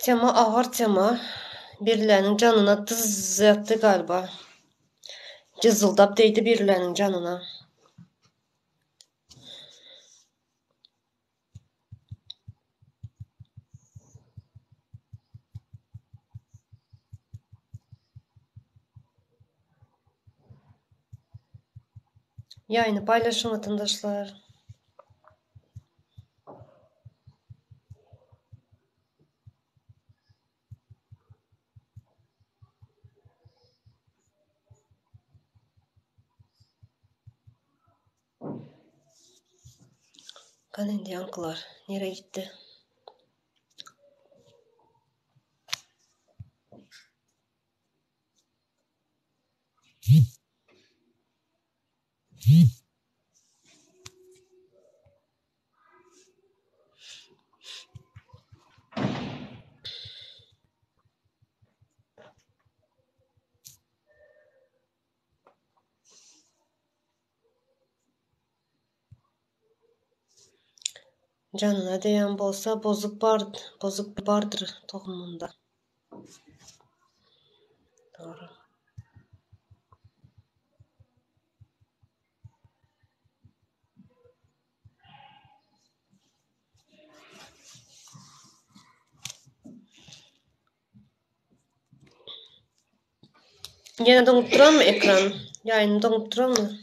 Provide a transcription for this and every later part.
Tema ağır tema. Birilerinin canına tız yattı galiba. Cızıldap değdi birilerinin canına. Yayını paylaşın vatandaşlar. Kanendi yankılar. Nereye gitti? Canına değen bolsa bozuk bardır tohumunda. Doğru. Yine donup duran mı ekran? Yayını donup duran mı?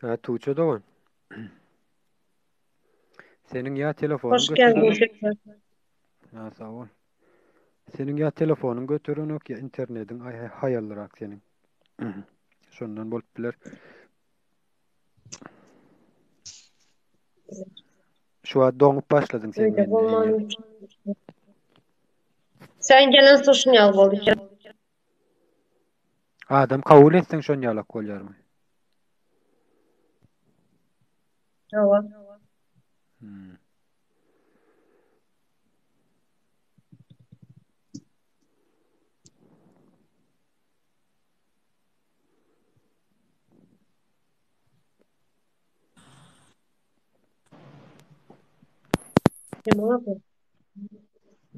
Ha, Tuğçe Doğan. Senin ya telefonun Hoş geldin götürün. tekrar. Ha, sağ ol. Senin ya telefonun götürün yok ya internetin hayallerak senin. Şondan bolup biler. Şu an donup başladın sen Öyle menden ya. olmaz. Sen gelen soşun yal bol. Adam kabul etsen şon yalak koyar mı? Hava. Hmm. Tamam abi.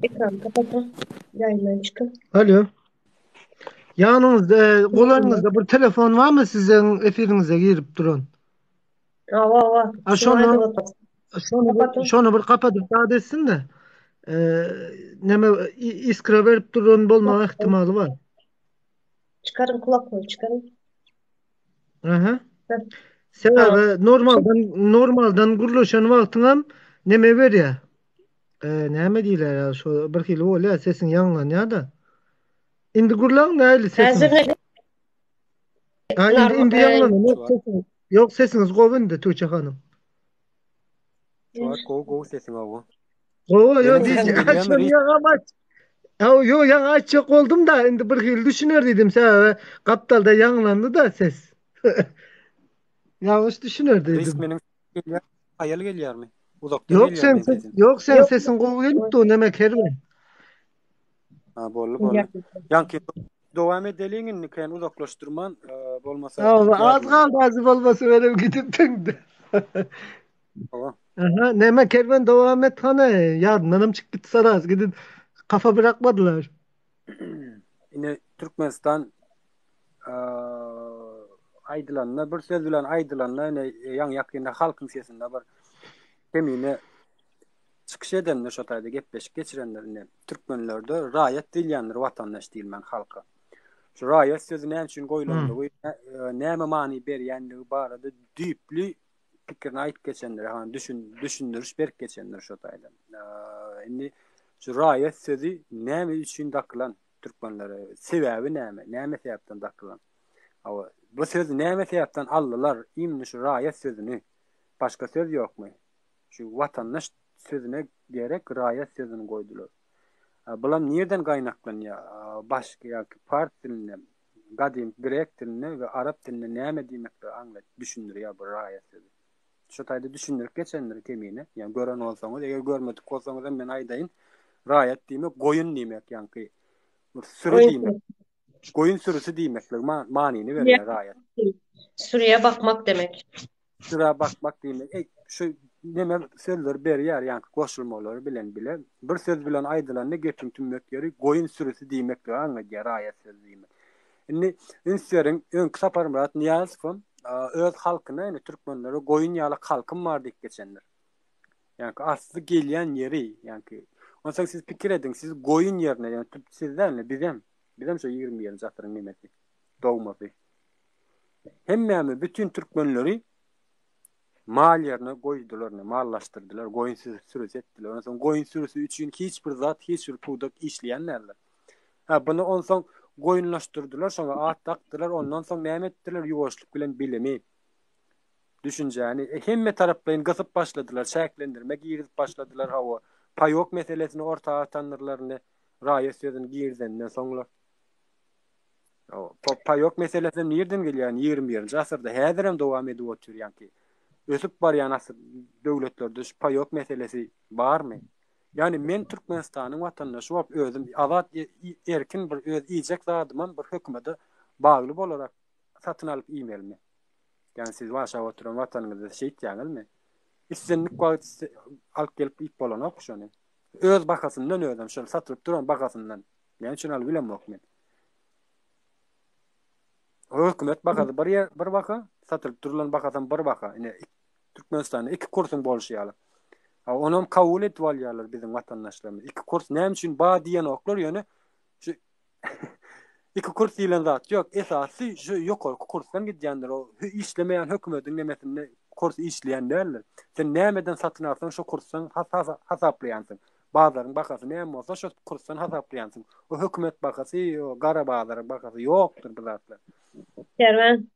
Ekran kapatın. Yayından çıkın. Alo. Yanınızda, Dinliyorum. kollarınızda bir telefon var mı sizin efirinize girip durun? Hava. Ha, Şuna da şonu, bakalım. şonu, Kapatın. şonu bir kapatıp daha desin de e, neme iskra verip durun bulma ihtimali var. Çıkarın kulaklığı çıkarın. Aha. Heh, tamam. Sebebi normalden guruluşan vaktinem neme ver ya. Neme diyorlar ya şu bir kilo ol ya sesin yanlan ya da. Indi gurlan ne Hazır sesiniz? ne? Ha indi yanlan yok Şu an, sesiniz. Yok sesiniz kovun Tuğçe Hanım. şu an go sesin abi. Yo Benim sesim diyeceğim. geliyor mu Açın reis? ya ama. Yo yan açık oldum da indi bir yıl düşünür dedim sana. Kaptalda yanlandı da ses. Yanlış düşünür Reis dedim. benim sesim geliyor. Hayal geliyor mu? Uzaktan Yok geliyor sen benim sesim. yok sen Yok. sesin kovu gelip de o demek herbe. Ha, bolla. Yankı devam edelim niken uzaklaştırman olmasa Az yarın. kaldı azı olması benim gidip döndü. Tamam. Aha, neme kervan devam et hani yarınlarım çıktı saraz gidin kafa bırakmadılar. Yine Türkmenistan aydılanlar bir söz bilen aydılanlar ne yan yakında halkın sesinde bir kemine çıkış edenler şu tayda gepleşik geçirenler Türkmenlerde rayet dilyanlar vatandaş değilmen halka. Şu rayet sözü ne için Hı. koyulandı ne mani beryenliği barada düplü fikirine ait geçenler hani düşündürüş berk geçenler şu tayda. Şimdi şu rayet sözü ne için dakılan Türkmenlere sebebi ne sebepten dakılan. Ama bu sözü ne sebepten aldılar imni şu rayet sözünü başka söz yok mu? Şu vatandaş sözüne gerek rayet sözünü koydular. Bulam nereden kaynaklanıyor? Başka ýa-ki fars diline, gadim grek diline we arap diline näme diýmekdir anlat düşündir ya bu raýatsy. Şu taýda düşündirip geçendir kemine. Yani gören olsaňyz, eger görmedik bolsaňyz men aýdaýyn. Raýat diýmek goýun diýmek ýa-ki sürü diýmek. Goýun sürüsü diýmekler manyny berýär raýat. Sürüye bakmak demek. Sürüye bakmak diýmek. Şu neme sözler berýär ýa-ki goşulmalary bilen bile bir söz bilen aýdylanyny geçirtmek ýeri goýun sürüsü diýmekdir anlaýar raýat sözi diýmek. Indi ünsüriň ön kısa paragraf Niyazowň öz halkyna, ýani türkmenlere goýun ýaly halkym bar diýip geçendir. Yani aslı gelýän ýeri, yani onsa siz pikir edin, siz goýun ýerine, yani sizden bizem şu 20 ýyl jatyryň nimesi, dogmasy. Hemme bütün türkmenleri mal ýerine goýdular, mallaşdyrdylar, goýun sürüsü etdiler. Onsa goýun sürüsü üçin hiç bir zat, hiç bir pudak işleýänler. Bunu onsa goýunlaşdyrdylar, şoňa at takdylar, ondan soň näme etdiler, ýuwaşlyk bilen bilimi. Düşünjäni hemme taraplaryň gysyp başladylar, şäklendirmek girdip başladylar hawa. Paýok meselesini ortaga atanlarlaryny raýat sözüni girdenden soňlar. O paýok meselesi nerden gelýär? 21-nji asyrda häzir hem dowam edip otur ýa-ki. Ösüp barýan asy döwletlerde şu paýok meselesi barmy? Yani men Türkmenistanyň watandaşy bolup özüm azat erkin bir öz iýjek zadymam bir hökümete bagly bolarak satyn alyp iýmelmi? Yani siz başa oturan watanyňyzda şeýit ýaňylmy? İssenlik wagt alyp gelip ip bolanok şonu. Öz bakasyndan özüm şol satyp duran bakasyndan. Men şonu alyp bilemok men. Hökümet bakasy bir baka, satyp durulan bakadan bir baka. Ine Türkmenistanda iki kursun bolşýaly. Onam kabul edip alýarlar bizim watandaşlarymyz. İki kurs näme üçin ba diýen oklar ýöne şu iki kurs diýilen zat ýok. Esasy şu ýokary kursdan gidýänler. O işlemeýän hökümetiň nemesinde kurs işleýänler. Sen nämeden satyn alsaň şu kursdan hasaplaýansyň. Bazaryň bakasy näme bolsa şu kursdan hasaplaýansyň. O hökümet bakasy, o gara bazaryň bakasy ýokdur bu zatlar. Kermen.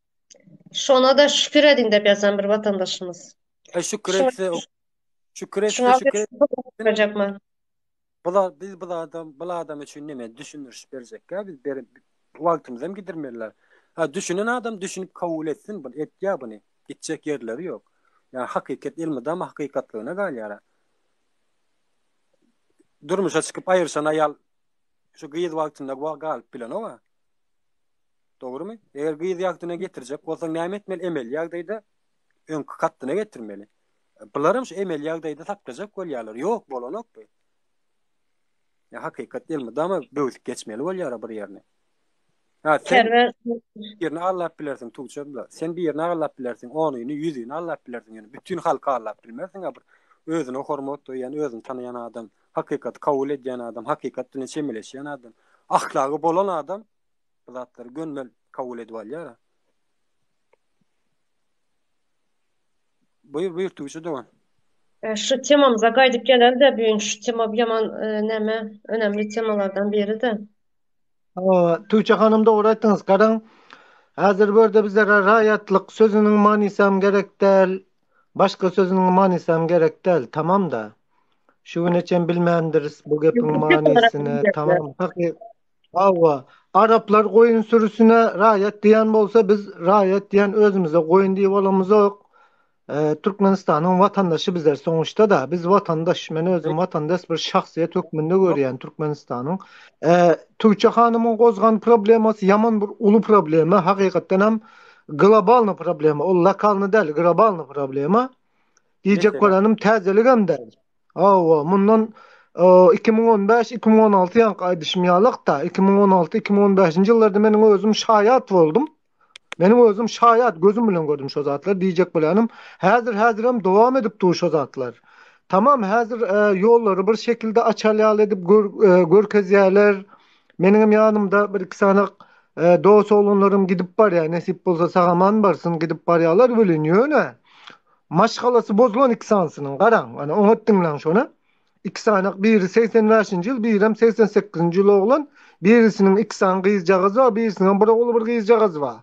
Şona da şükür edin de ýazan bir vatandaşymız. Şükür etse şükür edecekmen. Biz bu adam için neme düşünür berjek ya biz wagtymyzy hem gidirmerler. Düşünen adam düşünüp kabul etsin, bu etýär bunu. Gitjek yerleri yok. Yani hakikat ilmide ama hakikatlygyna galýar. Durmuşa çıkıp ayırsan ayal şu gyýyz wagtynda galyp bilen owa. Dogrymy? Eger gyýyz ýagtyna getirjek bolsaň näme etmeli? Emel ýagdaýda ön kattyna getirmeli. Bularym şu emel ýagdaýda tapjak bolýarlar. Ýok bolanok bu. Ya hakikat ilmide ama böwüp geçmeli bolýar bir ýerine. Sen ýerine Allah bilersiň tuğçabla. Sen bir ýerine Allah bilersiň, onyny, ýüzüni Allah bilersiň. Yani bütün halka Allah bilmersiň, aber özüni hormat ýa-ni özüni tanayan adam, hakikat kabul edýän adam, hakikat bilen çemeleşýän adam, ahlaky bolan adam bu zatlary gönmel kabul edip alýar. Buyur tuğçu devam. Şu temamıza gaýdyp gelen de bugün şu tema ýaman näme önemli temalardan biri de. Tuğçe hanım doğru aytdyňyz. Garaň, häzir berde bizlere raýatlyk sözüniň manysy hem gerek däl, başga sözüniň manysy hem gerek däl. Tamam da. Şu neçen bilmändiris bu gepiň manysyny. Tamam. Araplar goýun sürüsüne raýat diýen bolsa biz raýat diýen özümize goýun diýip bolamyzok. Türkmenistanyň watandaşy bizler soňuşda da biz watandaş, men özüm watandaş bir şahsiýet hökmünde görýän Türkmenistanyň. Tuğçe hanymyň gozgan problemasy ýaman bir uly problema, hakykatdan hem globalny problema, o lokalny däl, globalny problema. Diýjek bolanym täzelik hem däl. Mundan 2015-2016 ýan gaýdyşmaýalykda 2016-2015-nji ýyllarda meniň özüm şaýat boldum. Benim özüm şaýat gözüm bilen gördüm şo zatlar. Diýjek bolanym, häzir hem dowam edip dur şo zatlar. Tamam, häzir ýollary bir şekilde açalýal edip görkezýärler. Meniň ýanymda bir iki sanak dost oğlunlarım gidip barýar. Nesip bolsa sagaman barsyn gidip barýarlar bilinýär. Maşgalasy bozulan iki sansynyň garaň. Ana oňatdyň lan şonu. İki sanak biri 85-nji ýyl, biri hem 88-nji ýyl oglan. Birisiniň iki san gyýjagazy bar, birisiniň bir ogly bir gyýjagazy bar.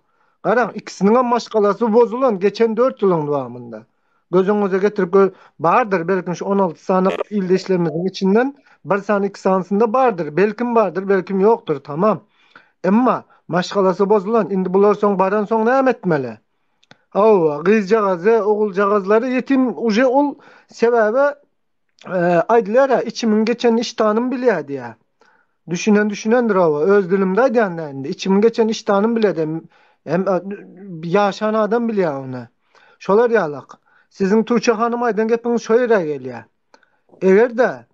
Garaň, ikisiniň maşgalasy bozulan geçen 4 ýylyň dowamında. Gözüňize getirip bardyr belki şu 16 sanyk ildeşlerimizin içinden Bir san iki sansında bardır. Belkim bardır, belkim yoktur. Tamam. Emma maşgalası bozulan indi bular soň baran soň näme etmeli? Hawa gyzjagazy, ogulcagazlary yetim uje ol sebäbi aýdylar içimin geçen iştanım bilýär diýär. Düşünendir hawa öz dilimde aýdýan içimin geçen iştanım bilýär. Hem yaşan adam bilýär onu. Şolar ýalak. Sizin Tuğçe hanım aýdan gepiňiz şo ýere gelýär. Egerde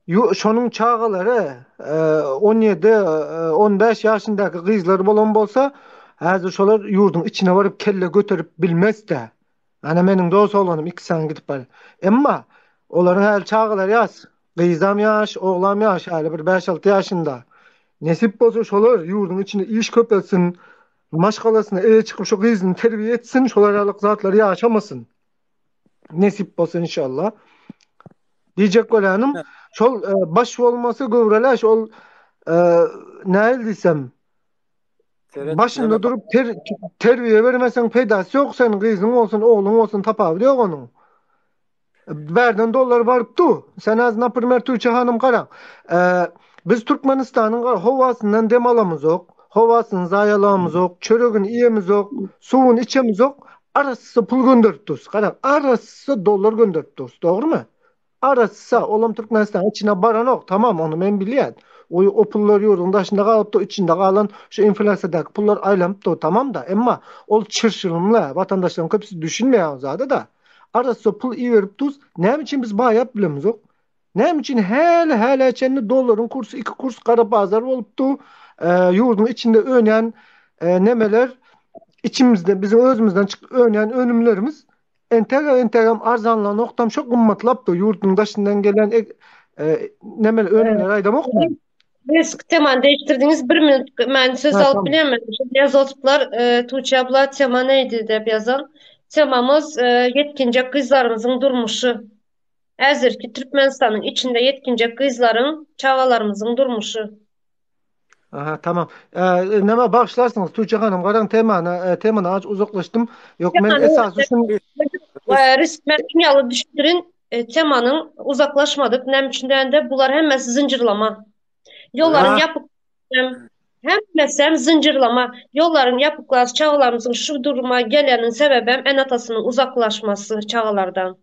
şonuň çağalary 17-15 ýaşyndaky gyzlar bolan bolsa, häzir şolar ýurdun içine baryp kelle göterip bilmezde. Ana meniň dost oğlanım 2 sene gidip bar. Emma olaryň häl çağalary ýas. Gyzam ýaş, oglam ýaş, häli bir 5-6 ýaşynda. Nesip bolsa şolar ýurdun içinde iş köpelsin, maşgalasyna çıkıp şu gyzyny terbiýe etsin, şolar ýalyk zatlary ýaşamasyn. Nesip bolsa inşallah. Diyecek bolanım, şol baş bolmasy göwreleş, ol näil diýsem, başynda durup terbiýe bermeseň peýdasy ýok, sen gyzyň bolsun, ogluň bolsun tapap ýok onuň. Berden dollar barypdy. Sen az napyrmer Tuğçe hanım gara. Biz Türkmenistanyň howasyndan dem alamyz ýok, howasyny zaýalamyz ýok, çöregini iýemiz ýok, suwuny içemiz ýok. Arasy pul gönderipdiz. Gara, arasy dollar gönderipdiz. Dogrymy? Arasy olam Türkmenistan içine baranok, tamam onu men bilýän. O pullar ýurdun daşynda galypdy, içinde galan şu inflasiýadaky pullar aýlanıpdy, tamam da. Emma ol çyrşyrymla watandaşlaryň köpüsi düşünmeýär zada da. Arasy pul iýeripdiz. Näme üçin biz baýap bilemiz ýok? Näme üçin häle çenli dollaryň kursu 2 kurs gara bazar bolupdy. Ýurdun içinde önýän nemeler içimizde bizim özümizden çıkıp önýän önümlerimiz entegam arzanlan noktam çok gymmatlapdy. Ýurdun daşyndan gelen nemeler önümler aýdamok mu? Risk temany değiştirdiňiz. 1 minut men söz alyp bilemem. Ýazatyklar Tuğçe abla tema nädi dep ýazan. Temamız yetkince kızlarımızın durmuşu. Häzirki Türkmenistanyň içinde yetkince kızlaryň, çagalarymyzyň durmuşu. Aha, tamam. Näme bagşlarsynız Tuğçe hanım? Garaň temany aç uzaklaşdym. Ýok men esasy şunu risk kimyaly düşündirin temanyň uzaklaşmadyk. Näme üçin de bular hemmesi zincirlama. Yolların yapıp hemmesi zincirlama. Yolların yapıklas çağalarımızın şu duruma gelenin sebebi en atasının uzaklaşması çağalardan.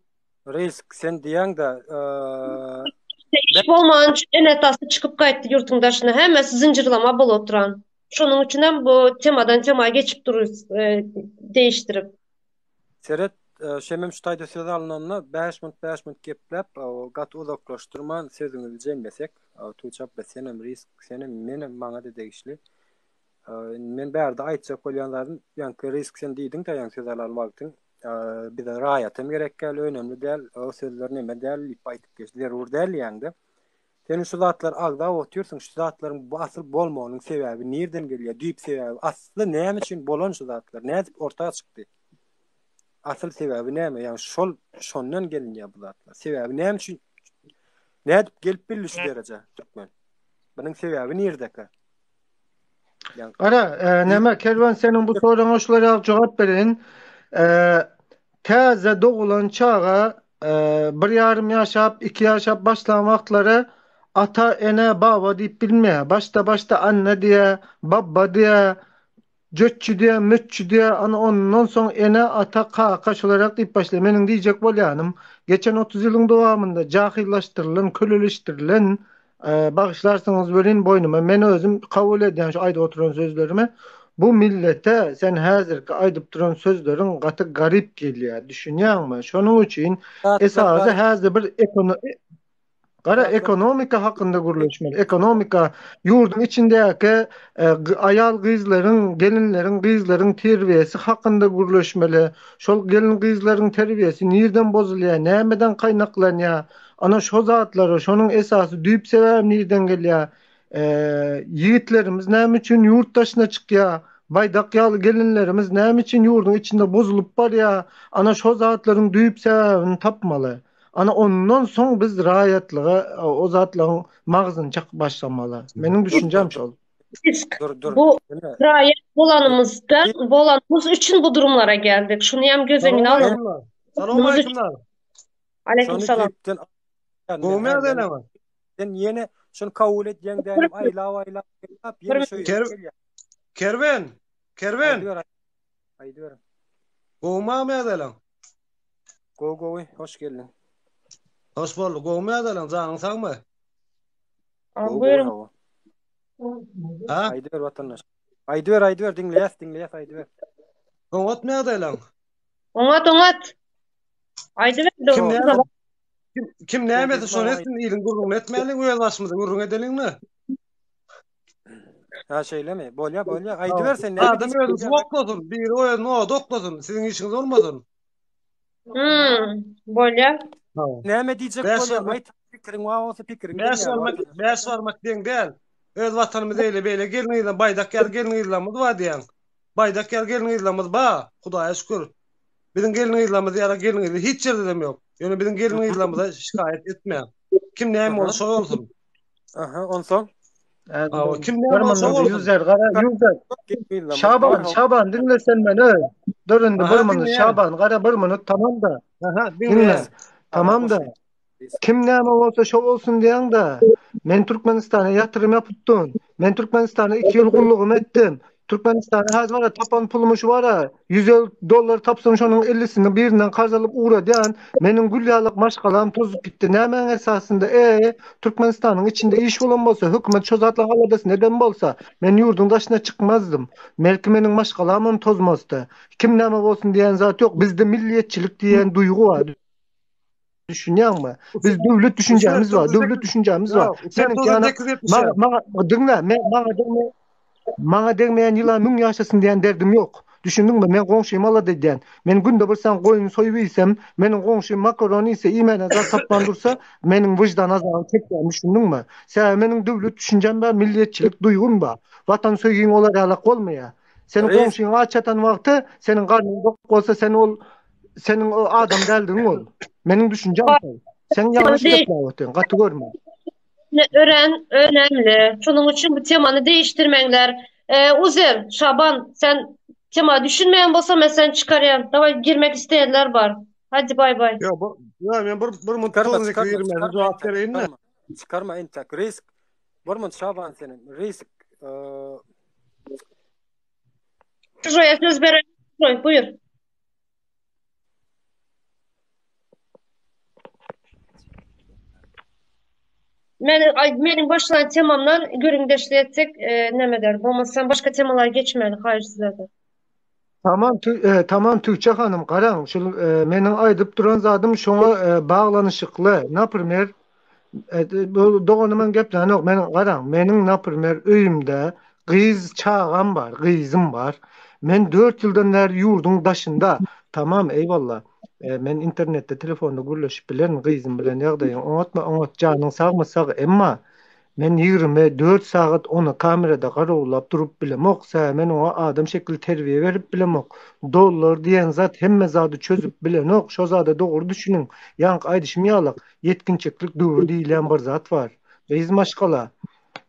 Risk sen diýäň da iş bolman en atası çıkıp gaýtdy ýurtyň daşyna hemmesi zincirlama bolup oturan. Şonuň üçin hem bu temadan temaya geçip dururuz değiştirip. Seret şemem şu taýda söz alynanna 5 minut geplep gat uzaklaşdyrman sözüňi bilmesek Tuğçe abla senem risk senem menem maňa da degişli. Men bärde aýtjak bolýanlaryň ýanky risk sen diýdiň da ýanky söz almakdyň. Bir de raýatym gerek gel önemli däl. O sözler näme däl diýip aýtyp geçdiler ur däl ýa-da. Sen şu zatlar agda oturýarsyň, şu zatlaryň bu asyl bolmagynyň sebäbi nerden gelýär? Diýip sebäbi asly näme üçin bolan şu zatlar? Nädip ortaga çykdy? Asyl sebäbi näme? Ýani şondan gelinýär bu zatlar. Sebäbi näme üçin? Nädip gelip bildi şu derece Türkmen? Bunyň sebäbi nerdeki? Ara, näme Kervan senin bu soraňa şolara jogap berin. Täze doğulan çağa 1,5 ýaşap, 2 ýaşap başlan wagtlary ata, ene, baba diýip bilmeýär. Başta anne diýe, baba diýe, jötçü diýe, mütçü diýe, ondan soň ene, ata, kaka şolarak diýip başlaýar. Meniň diýjek bolýanym, geçen 30 ýylyň dowamynda jahillaşdyrylan, köleleşdirilen bagışlarsanız berin boynuma. Men özüm kabul edýän şu aýda oturan sözlerimi bu millete sen häzirki aýdyp duran sözleriň gaty garip gelýär. Düşünýärmi? Şonuň üçin esasy häzir bir ekonomika hakynda gurulýar. Ekonomika ýurdun içindäki aýal gyzlaryň, gelinleriň, gyzlaryň terbiýesi hakynda gurulýar. Şol gelin gyzlaryň terbiýesi nerden bozulýar, nämeden kaynaklanýar? Ana şo zatlary, şonuň esasy düýp sebäbi nerden gelýär? Yiğitlerimiz näme üçin ýurt daşyna çykýar? Baydak ýaly gelinlerimiz näme üçin ýurdun içinde bozulup barýar? Ana şo zatlaryň düýp sebäbini tapmaly. Ana ondan soň biz raýatlyga o zatlaryň magzyny çak başlamaly. Meniň düşünjem şol. Bu raýat bolanymız üçin bu durumlara geldik. Şunu hem göz önüne alalım. Salam aleykum. Aleyküm salam. Goňa deneme. Sen yine şunu kabul edýän dälim aýlap ýene şöýle. Kerven. Aýdyber. Gowma medelan. Go, hoş geldin. Hoş bulduk. Gowma medelan. Janyň sagmy? Buyurun. Ha? Aýdyber vatandaş. Aýdyber, dinleýäs aýdyber. Gowat medelan. Oňat. Aýdy berdi. Kim näme şonu etsin ýylyň gurrun etmäliň öýe başmyzy gurrun edeliňmi? Ha şeýlemi? Bolýa. Aýdyber sen näme? Adam özü doklasın. Bir öýe no doklasın. Siziň işiňiz bolmasyn. Bolýa. Näme diýjek bolýar? Aýt pikiriň wagty pikiriň. Bäş varmak diýen däl. Öz watanymyz eýle gelin ýylan baýdak gelin ýylanmyz bar diýen. Baýdak gelin ýylanmyz ba. Hudaýa şükür. Bizim gelin ýylanmyz ýara gelin ýylan hiç ýerde dem ýok. Ýöne bizim gelin ýylanmyza şikaýet etmeýän. Kim näme bolsa bolsun. Aha, onsoň. Kim näme bolsa bolsun. Yüzer. Şaban dinlesen meni. Döründe bir minut Şaban gara bir minut tamam da. Aha, dinle. Tamam da. Kim näme bolsa şo bolsun diýen da. Men Türkmenistana ýatyrym ýapypdym. Men Türkmenistana 2 ýyl gullugum etdim. Türkmenistana hazır var tapan pulumuş var. $100 tapsam şonun 50'sini birinden karz alıp uğra diýen meniň gülýalyk maşgalam tozup gitdi. Näme esasında Türkmenistanyň içinde iş bolan bolsa hökümet şo zatly haladasy neden bolsa men ýurdun daşyna çykmazdım. Belki meniň maşgalamym tozmazdy. Kim näme bolsun diýen zat ýok. Bizde milliýetçilik diýen duýgu bar. Düşünýärmi? Biz döwlet düşünjämiz bar. Senin maňa degmeýän ýyla 1000 ýaşasyn diýen derdim ýok. Düşündiňmi? Men goňşym ala diýen. Men günde birsen goýun soýup ýsem, meniň goňşym makaroni ise ýemene zat taplandyrsa, meniň wyjdan azabym çekýär, düşündiňmi? Sen meniň döwlet düşünjem bar, milliýetçilik duýgum bar. Watan söýgüň olar ýalak bolmaýar. Senin goňşyň aç atan wagty, seniň garnyň dok bolsa, senin o adam däldiň ol. Meniň düşünjem bar. Sen ýalňyş etmäýärdiň, gaty görme. Önemli. Şunun için bu temanı değiştirmenler. Uzer, Şaban, sen tema düşünmeyen bolsa mesela çıkaryan. Davay girmek isteyenler var. Hadi bay bay. Ya men bir mutluğun zikri vermez. Cevap vereyim mi? Çıkarma entak. Risk. Var Şaban senin? Risk. Şuraya söz verelim. Buyur. Benim başlayan temamlar görüngdeşleyecek neme der. Olmazsa başka temalar geçmeli. Hayır sizlerden. Tamam Türkçe hanım qaraň. Şu meniň aýdyp duran zadym şoňa baglanışykly. Naprimер, doňanyň gepleri ýok. Meniň qaraň, meniň naprimер öýümde gyz çağam bar, gyzym bar. Men 4 ýyldan bäri ýurdun daşynda. Tamam, eýwallah. Men internetde, telefonda gürleşip bilen gyzym bilen ýagdaýy oňatma janyň sagmy emma men 24 saat onu kamerada garawlap durup bilemok. Men ona adam şekli terbiýe berip bilemok. Dollar diýen zat hemme zady çözüp bilenok. Şo zady dogry düşünüň. Ýanky aýdyşym ýalak. Yetkinçeklik döwrü diýilen bir zat bar. Gyz maşgala.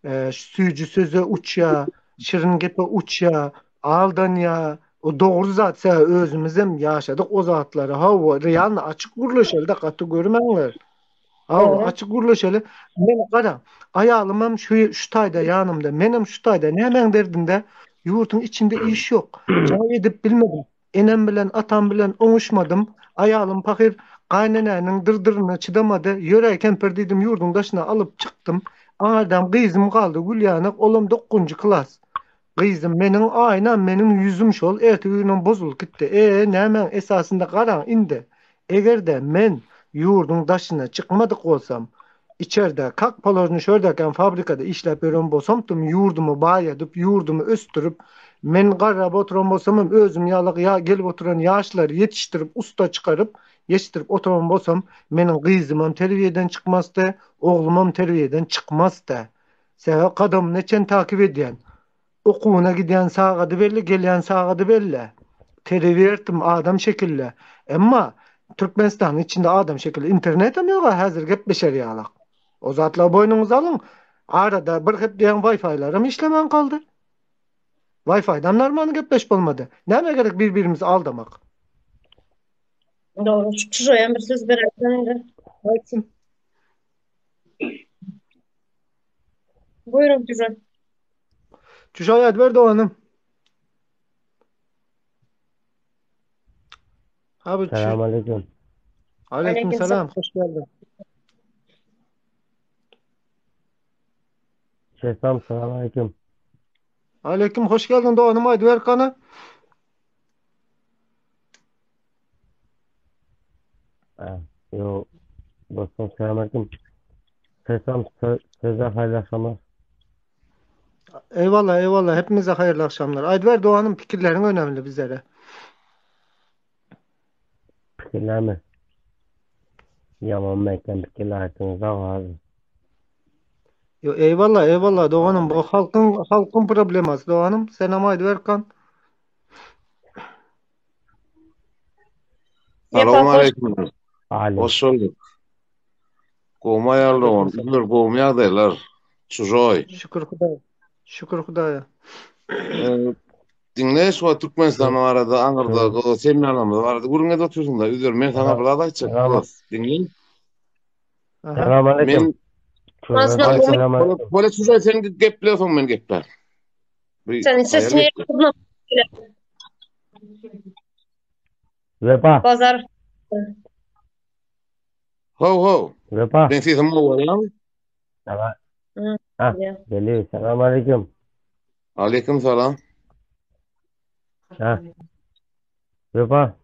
Süýjü söze uçya, şirin gepe uçya, aldanýa. O dogry zat özümiz hem ýaşadyk o zatlary. Ýani açyk gürleşelde gaty görmeňler. Açyk gürleşeli. Men gara, aýalymam şu taýda ýanymda, menim şu taýda nämeň derdinde ýurtun içinde iş ýok. Çay edip bilmedim. Enem bilen, atam bilen oňuşmadym. Aýalym pakir gaýnananyň dyrdyryna çydamady. Ýörek kemper diýdim ýurdun daşyna alyp çykdym. Aňardan gyzym galdy Gülýanyk, olam 9-njy klas. Gyzym meniň aýnam, meniň ýüzüm şol ertegi bozulyp gitdi. Näme esasında garaň indi. Egerde men ýurdun daşyna çykmadyk bolsam, içeride kak položny şördäken fabrikada işläp ýören bolsamdym, ýurdumy baýadyp, ýurdumy östürüp, men garap oturan bolsam, özüm ýalyk gelip oturan ýaşlary ýetişdirip, usta çykaryp, ýetişdirip oturan bolsam, meniň gyzymam terbiýeden çykmasdy, oglumam terbiýeden çykmasdy. Sebäp kadam neçen takip edýän. Okuwuna gidýän sagady belli, gelýän sagady belli. Terbiýe etdim adam şekilli. Emma Türkmenistan'ın içinde adam şekilde internet mi yok hazır gep beşer ýalak. O zatla boynuňuza alyň. Arada bir hep diýen Wi-Fi'larym işlemen kaldı. Wi-Fi'dan normal gepleş bolmady. Näme gerek bir-birimizi aldamak? Doğru. Şuraya bir söz verelim. Aýtsyn. Buyurun güzel. Şayat ver Doğan'ım. Abi Selamünaleyküm. aleykümselam. Hoş geldin. Selamünaleyküm. Aleyküm hoş geldin Doğan'ım. Haydi ver kanı. Ha, yo, dostum selamünaleyküm. Size hayırlı akşamlar. Eyvallah eyvallah. Hepimize hayırlı akşamlar. Haydi ver Doğan'ım. Fikirlerin önemli bizlere. Fikirler mi? Yaman mekan fikirler aklınızda var. Yo, eyvallah eyvallah Doğan'ım. Bu halkın probleması Doğan'ım. Sen ama haydi ver kan. Yapar hoş. Selamünaleyküm. Alim. Hoş bulduk. Goma yarlığın, ülür goma yağdaylar. Çujoy. Şükür Hudaya. Şükür Hudaya. Dinleyiş o Türkmenistan'ın arada, Ankara'da, o seminarlarımız vardı. Gurunga da otursun da, üzür, men sana bir aday çık. Dinleyin. Aha. Selamünaleyküm. Ağzına Men, Selamünaleyküm. böyle Çujoy sen gepliyorsun men gepler. Senin sesini yapma. Vepa. Pazar. Ho. Vepa. Ben sesim o var ya. Selam. Hı, Ha, ya. geliyor. Selamünaleyküm. Aleyküm selam. Ha. Vepa.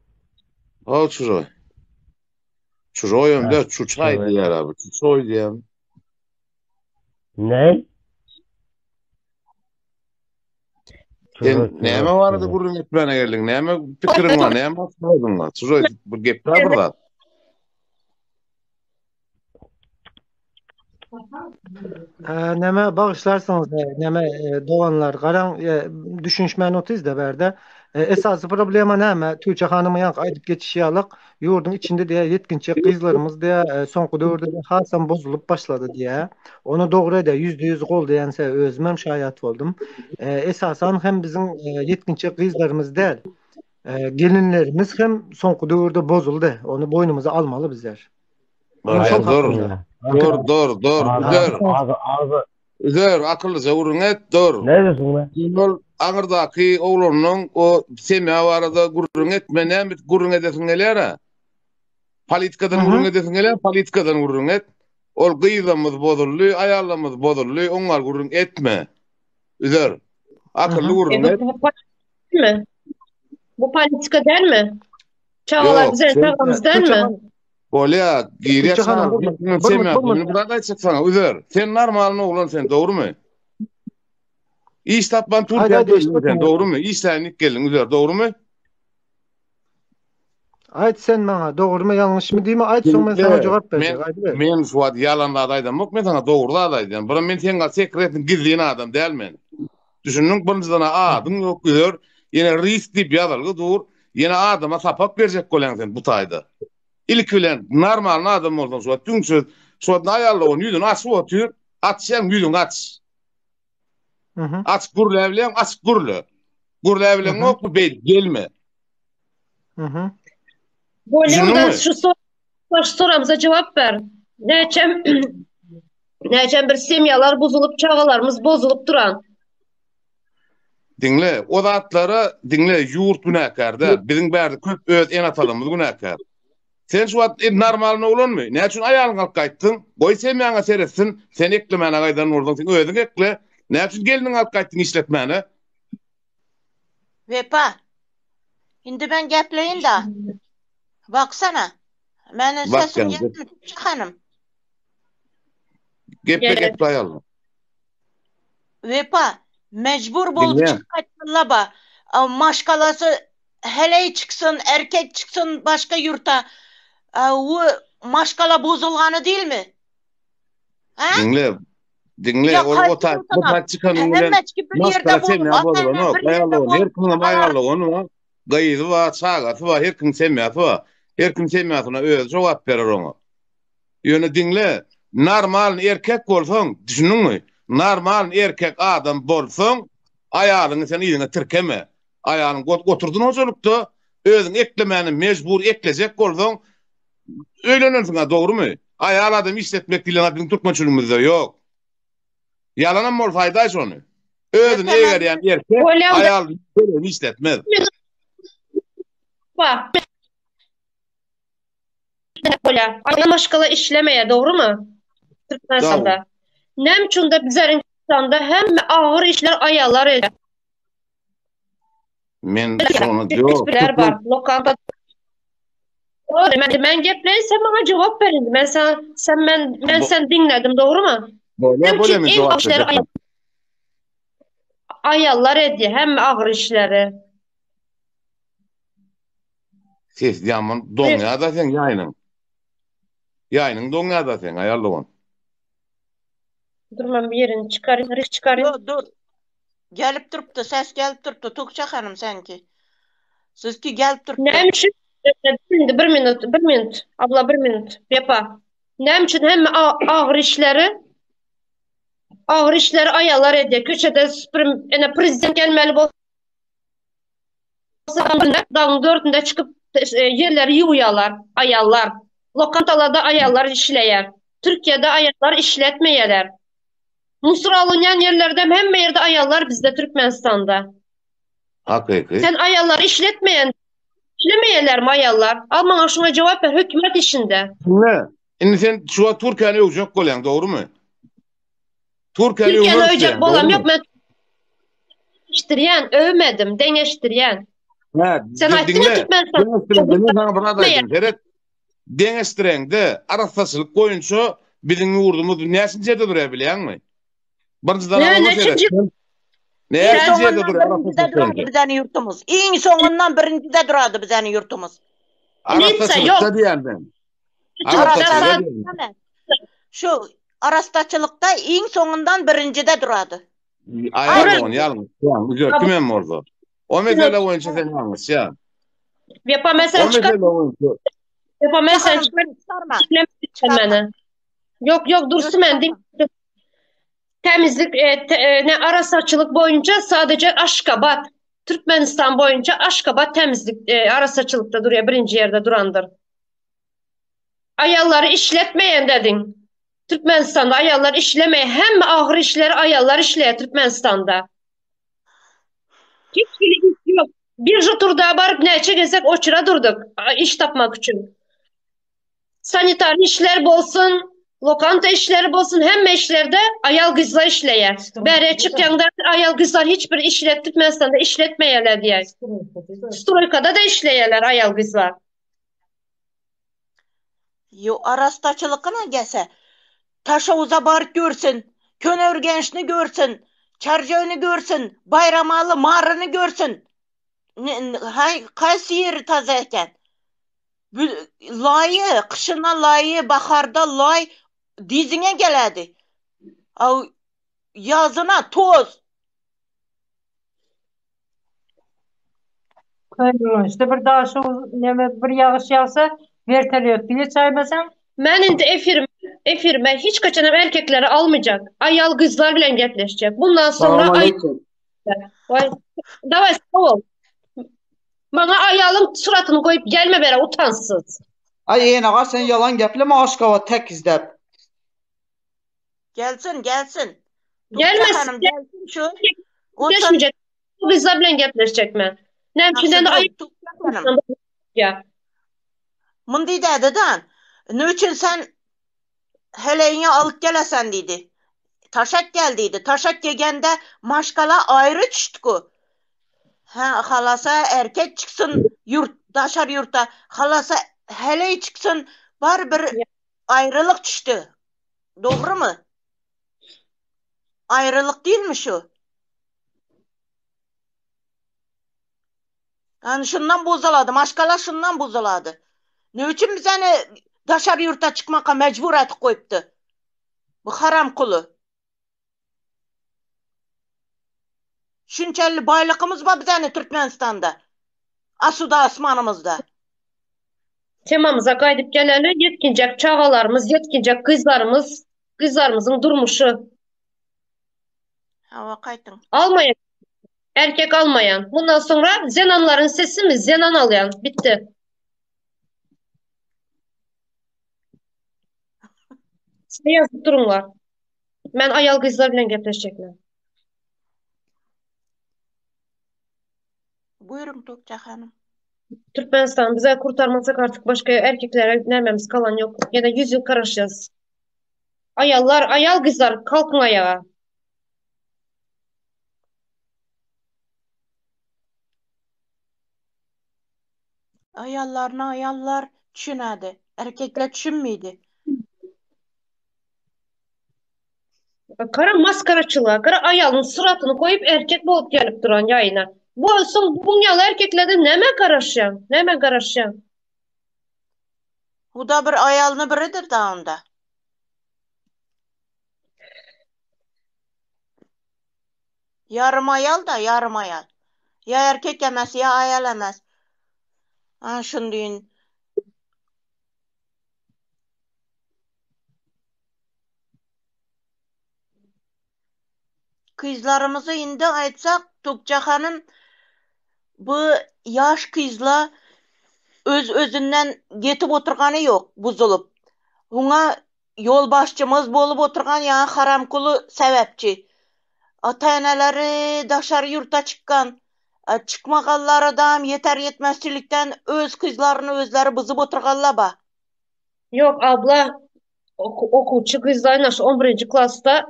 Ho Çujoy. Çujoy'um Ha, da Çuçay evet. diyer abi. Çuçoy diyem. Ne? Sen neme vardı gurun geplerine geldin? Neme fikrin var? Neme atmadın var? Çujoy, bu gepler burada. Neme bağışlarsanız neme Doğanlar qaran düşünməni notiz de berde. Esası problema neme Tuğçe hanımı yank aydıp geçişiyalıq yurdun içinde diye yetkinçe kızlarımız diye sonku dövrde hasan bozulup başladı diye. Onu doğru da %100 gol diyense özmem şayet oldum. Esasen hem bizim yetkinçe kızlarımız değil gelinlerimiz hem sonku dövrde bozuldu. Onu boynumuza almalı bizler. Hayır, Çok dur. haklılar. Dur. Üzür, akıllıca vurun et, dur. Ne diyorsun be? Ol, Ağırdaki oğlunun o semya varada gurrun etme, ne gurrun edesin nelere? Politikadan gurrun edesin nelere? Politikadan gurrun et. Ol gıyılamız bozullu, ayarlamız bozullu, onlar gurrun etme. Üzür, akıllı gurrun et. Bu değil mi? Bu politika değil mi? Çağlar Yok, güzel çağımız değil mi? Olya, giyriye Tuğçe Hanım, sana, semya, bunu burada çıksana, üzür. Sen normalini oğlan sen, doğru mu? İş tapman Türkiye'de sen, doğru mu? İşlerini gelin, üzür, doğru mu? Ayt sen bana doğru mu yanlış mı değil mi? Ayt son ben sana cevap vereceğim. Haydi ver. Men şu ad yalanlı adaydım. Yok men sana doğru adaydım. Bana men sen sekretin gizliğin adam değil men. Düşünün bundan adın yok diyor. Yine risk dip yazarlı dur. Yine adama sapak verecek kolan sen bu tayda. İlk bilen normal adam olsan şu tüm şu ayarlı onu yüzün aç otur. Açsan yüzün aç. Aç gurlu evlen aç gurlu. Gurlu evlen yok mu bey gelme. Böyle şu soramıza cevap ver. Neçem bir semyalar bozulup çağalarımız bozulup duran. Dinle, o zatlara dinle yurt günahkarda. Bizim berdi köp öz en atalımız günahkar. Sen şu at normalini olan mı? Ne için ayağın kalk kayttın? Koy semyana seretsin. Sen eklemene kaydan oradan sen özün ekle. Ne için gelinin kalk kayttın işletmene? Vepa. Şimdi ben gepleyin da. Baksana. Benim Bak sesim canım. yetmiyor hanım. Geple ayalım. Vepa. Mecbur bulup Dinle. çıkarttılar ba. Maşkalası hele çıksın, erkek çıksın başka yurta. O maşkala bozulganı değil mi? Ha? Dinle. Ya O ta çıkanın bilen maskara semya bozulur. No, ayarlı her kim ayarlı onu. Gaydı var, çağatı var, her kim semyatı var. Her kim semyatına öz cevap verir onu. Yönü dinle. Normal erkek bolsun, düşünün mü? Normal erkek adam bolsun, ayağını sen iyine tirkeme. Ayağını oturdun hocalıkta, özün eklemeni mecbur ekleyecek bolsun. Öğlenirsin ha, doğru mu? Ayağı adam işletmek dilen adını tutma çürümüzde yok. Yalanın mor faydaş onu. Özün Tamam. eğer erkek Öyle ama- ayal böyle işletmez. Bak. Böyle. Ayağın başkalı işlemeye doğru mu? Türkmenistan'da. Nemçunda bizlerin Türkmenistan'da hem ağır işler ayarlar eder. Men şonu diyor. Hiçbirler var. Lokanta. Doğru. Ben gepleyin sen bana cevap verin. Ben sen dinledim doğru mu? Böyle mi cevap işleri verecek? ayarlar ediyor. Hem ağır işleri. Siz yaman donya da sen yayının. Yayının donya da sen ayarlıgın. Dur ben bir yerini çıkarayım. Hırık çıkarayım. Dur. Gelip duruptu. Ses gelip duruptu. Tukça hanım sanki. Sizki gelip duruptu. Neymiş? Bir minut. Abla bir minut. Yapa. Neymiş? Hem ağır işleri ayarlar ediyor. Köşede prezident gelmeli olsa dağın dörtünde çıkıp yerleri yuyalar, ayarlar. Lokantalarda ayarlar işleyer. Türkiye'de ayarlar işletmeyeler. Musur alınan yerlerde hem yerde ayarlar bizde Türkmenistan'da. Hakiki. Sen ayarlar işlemeyeler mi ayarlar? Alman aşına cevap ver. Hükümet işinde. Ne? Şimdi sen şu an Türkiye'ni övecek koyan doğru mu? Türkiye'ni Türkiye'nin övmek övecek isteyen, bolam doğru yok. mu? Ben övmedim. Deneştiriyen. Ha, Sen açtın ya Türkmenistan. Deneştiren sana buna daydım. Seret deneştiren de arastasılık koyunca bizim yurdumuz nesince de durabiliyor mu? Birinci Ne, dana ne çünkü- Nesince de Birincide durabiliyor. duradı bizden yurtumuz. En sonundan birincide duradı bizden yurtumuz. Arastasılıkta diyen ben. Arastasılıkta diyen. Şu arastaçılıkta en sonundan birincide duradı. Ayarlıgın yalnız. Güzel. Kimin mi orada? O mesele oyuncu sen yalnız ya. Yapa O mesela çıkar. mesele oyuncu. Yapa mesela Hanım, çıkar. çıkarma. İşlemeyin beni. Yok dursun ben değil. Temizlik, ne arasaçılık boyunca sadece Aşkabat, Türkmenistan boyunca Aşkabat temizlik, arasaçılıkta duruyor. Birinci yerde durandır. Ayarları işletmeyen dedin. Türkmenistan'da ayarlar işlemeye hem ağır işleri ayarlar işleye Türkmenistan'da. Hiç ilgisi yok. Bir turda barıp neçe gezek o çıra durduk. İş tapmak için. Sanitar işler bolsun, lokanta işleri bolsun, hem işlerde ayal kızlar işleyer. Bere çıkkanda ayal kızlar hiçbir Türkmenistan'da işletmeyeler diye. Stroykada da işleyeler ayal kızlar. Yo arastaçılıkına gelse Taşavuza barıp görsün, Könörgençni görsün, Çarjöyni görsün, Bayramalı Marını görsün. Kaysi yeri taze eken. Layı, kışına layı, baharda lay dizine geledi. Yazına toz. İşte bir daha şu bir yağış yağsa verteliyor. Bir çaymasam Ben indi efirme hiç kaçanım erkekleri almayacak. Ayal kızlar bile gepleşecek. Bundan sonra Davay sağ ol. Bana ayalın suratını koyup gelme bere utansız. Ay enağa sen yalan gepleme Aşkava tek izlep. Gelsin. Gelmesin. Hanım gelsin şu. Gepleşmeyecek. Bu kızlar bile gepleşecek mi? Nemçinden de ayıp ya. Mındı dedidan. Ne için sen heleğini alıp gelesen dedi. Taşak geldiydi. Taşak gelgende maşkala ayrı çıktı. Halasa erkek çıksın daşar yurtta. Halasa hele çıksın var bir ayrılık çıktı. Doğru mu? Ayrılık değil mi şu? Yani şundan bozuladı. Maşkala şundan bozuladı. Ne için biz hani daşar yurtta çıkmaka mecbur etip koyuptu? Bu haram kulu. Şunçalli baylıkımız var biz hani Türkmenistan'da. Asuda asmanımızda. Temamıza kaydıp geleli yetkincek çağalarımız, yetkincek kızlarımızın durmuşu. Hava kaytın. Almayan, erkek almayan. Bundan sonra zenanların sesi mi? Zenan alayan. Bitti. Size yazıp durumlar. Ben ayal kızlar bilen gepleşecekler. Buyurun Tokça Hanım. Türkmenistan bize kurtarmasak artık başka erkeklere vermemiz kalan yok. Ya da 100 yıl karışacağız. Ayallar, ayal kızlar kalkın ayağa. Ayallarına ayallar düşünədi. Erkekler düşünmeydi. Kara maskaraçılığa, kara ayalın suratını koyup erkek bulup gelip duran yayına. Bu olsun bunyalı erkeklerde neme karışan, neme karışan. Bu da bir ayalını biridir da onda. Yarım ayal da yarım ayal. Ya erkek emez ya ayal emez. Ha şunu deyin. Kızlarımızı indi aytsak Tokça Hanım bu yaş kızla öz-özünden getip oturganı yok buzulup. Ona yol başçımız bolup oturgan ya haramkulu sebepçi. Ata-eneleri daşarı yurta çıkkan. Çıkmaganlar adam yeter yetmezçilikten öz kızlarını özleri bızıp oturganlar ba. Yok abla, okulçu kızlar nasıl 11. klasta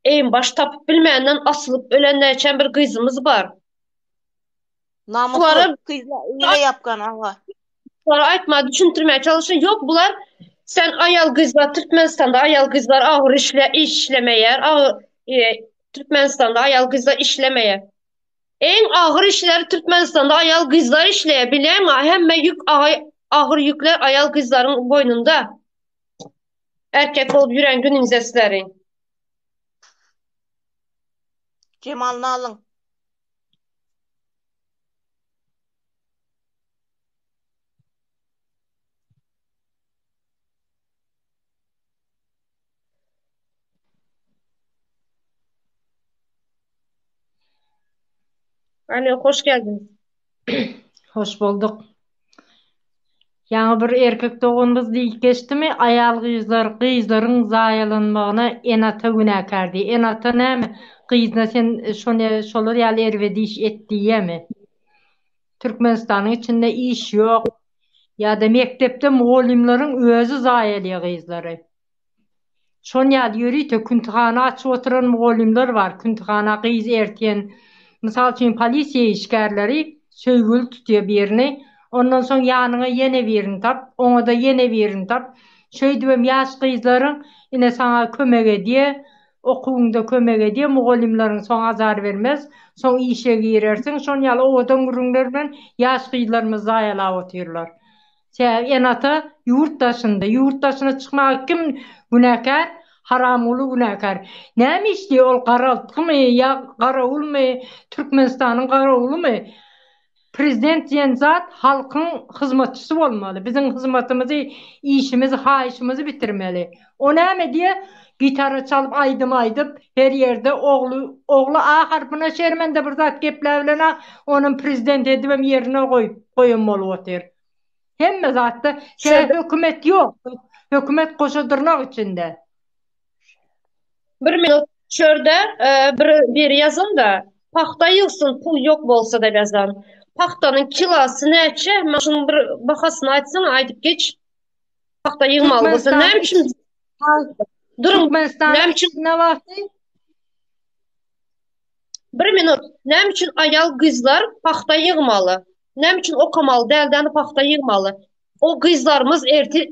en baş tapıp bilmeyenden asılıp ölenler için bir kızımız var. Namuslu Bunları, kızlar öyle yapkan Allah. bunları aytma, düşüntürmeye çalışın. Yok bunlar sen ayal kızlar, Türkmenistan'da ayal kızlar ağır işlemeye, Türkmenistan'da ayal kızlar işlemeye. En ağır işleri Türkmenistan'da ayal kızlar işleyebilir ama hem yük ağır yükler ayal kızların boynunda. Erkek olup yürüyen gün imzeslerin. Cemal'ını alın. Alo, hoş geldiniz. Hoş bulduk. Yani bir erkek doğumuz deyip geçti mi ayal kızların zayalanmağına enata günahkardı. Enata ne mi? Kızına sen şolar yal ervedi iş ettiye mi? Türkmenistan'ın içinde iş yok. Ya da mektepte muallimlerin özü zayalıyor kızları. Şon yal yürüyte küntühana açıp oturan muallimler var. Küntühana kız erten. Misal için polisiye işgärleri söygül tutuyor birini. Ondan sonra yanına yine birini tap. Ona da yine birini tap. Şöyle diyorum yaş kızların yine sana kömek ediyor. Okulunda kömek ediyor. Muallimlerin son azar vermez. Son işe girersin. Şon yal odan gurunlardan yaş kızlarımız zayala oturuyorlar. Enata yurt dışına çıkmak kim günahkar? Haramulu günahkar. Neymiş diye ol qaraltı mı ya qaravul mu? Türkmenistan'ın qaravulu mu? Prezident diyen zat halkın hizmetçisi olmalı. Bizim hizmetimizi, işimizi, haişimizi bitirmeli. O ne diye gitarı çalıp aydım her yerde oğlu A harfine şermende bir zat geplevlene onun prezident edibim yerine koyunmalı otur. Hem zaten hükümet yok. Hükümet koşudurnak içinde. Bir minut şurada bir yazın da paxta yığsın pul yok bolsa da yazan. Paxtanın kilosu neçe? Maşın bir bahasını açsana aydıp geç. Paxta yığmalı bolsa. Ne biçim? Durun. Türkmenistan'ın Ne biçim? ne vakti? Bir minut. Ne biçim ayal kızlar paxta yığmalı? Ne biçim okamalı, dəldən paxta yığmalı? O kızlarımız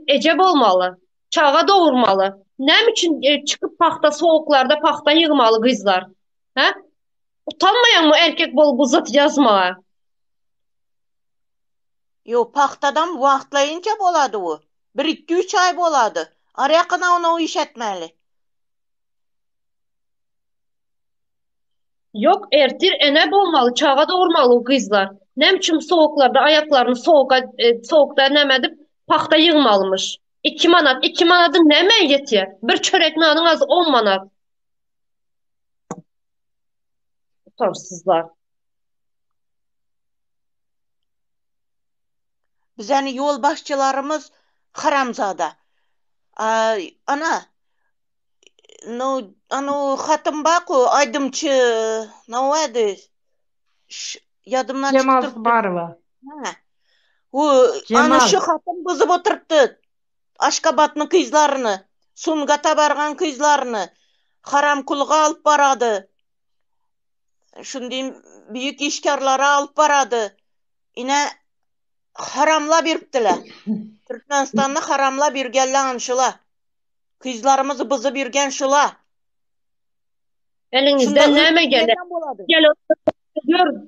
eceb olmalı. Çağa doğurmalı. Ne biçim çıkıp paxta soğuklarda paxta yığmalı kızlar? Hə? Utanmayan mı erkek bol bu zat yazmağa? Yo paxtadan vaxtlayınca boladı o. 1-2-3 ay boladı. Arayakına onu o iş etmeli. Yok ertir eneb olmalı, çağa doğurmalı o kızlar. Ne biçim soğuklarda ayaklarını soğukta nemedip paxta yığmalımış. 2 manat, 2 manatın ne yetiyor? Bir çörek nanın az 10 manat. Utarsızlar. Bizəni yol başçılarımız haramzada. Ana anu hatım baku aydımçı ne vardı? Yadımdan Cemal çıktı. Barva. Ha. O Cemal. şu hatım bızıp oturttu. Aşkabat'ın kızlarını, Sungata bargan kızlarını haram kulga alıp baradı. Şundayım büyük işkarlara alıp baradı. Yine haramla biriptiler. Türkmenistan'da haramla birgelle anşıla. Kızlarımızı bızı birgen şula. Elinizden neme gelir? Gel otur.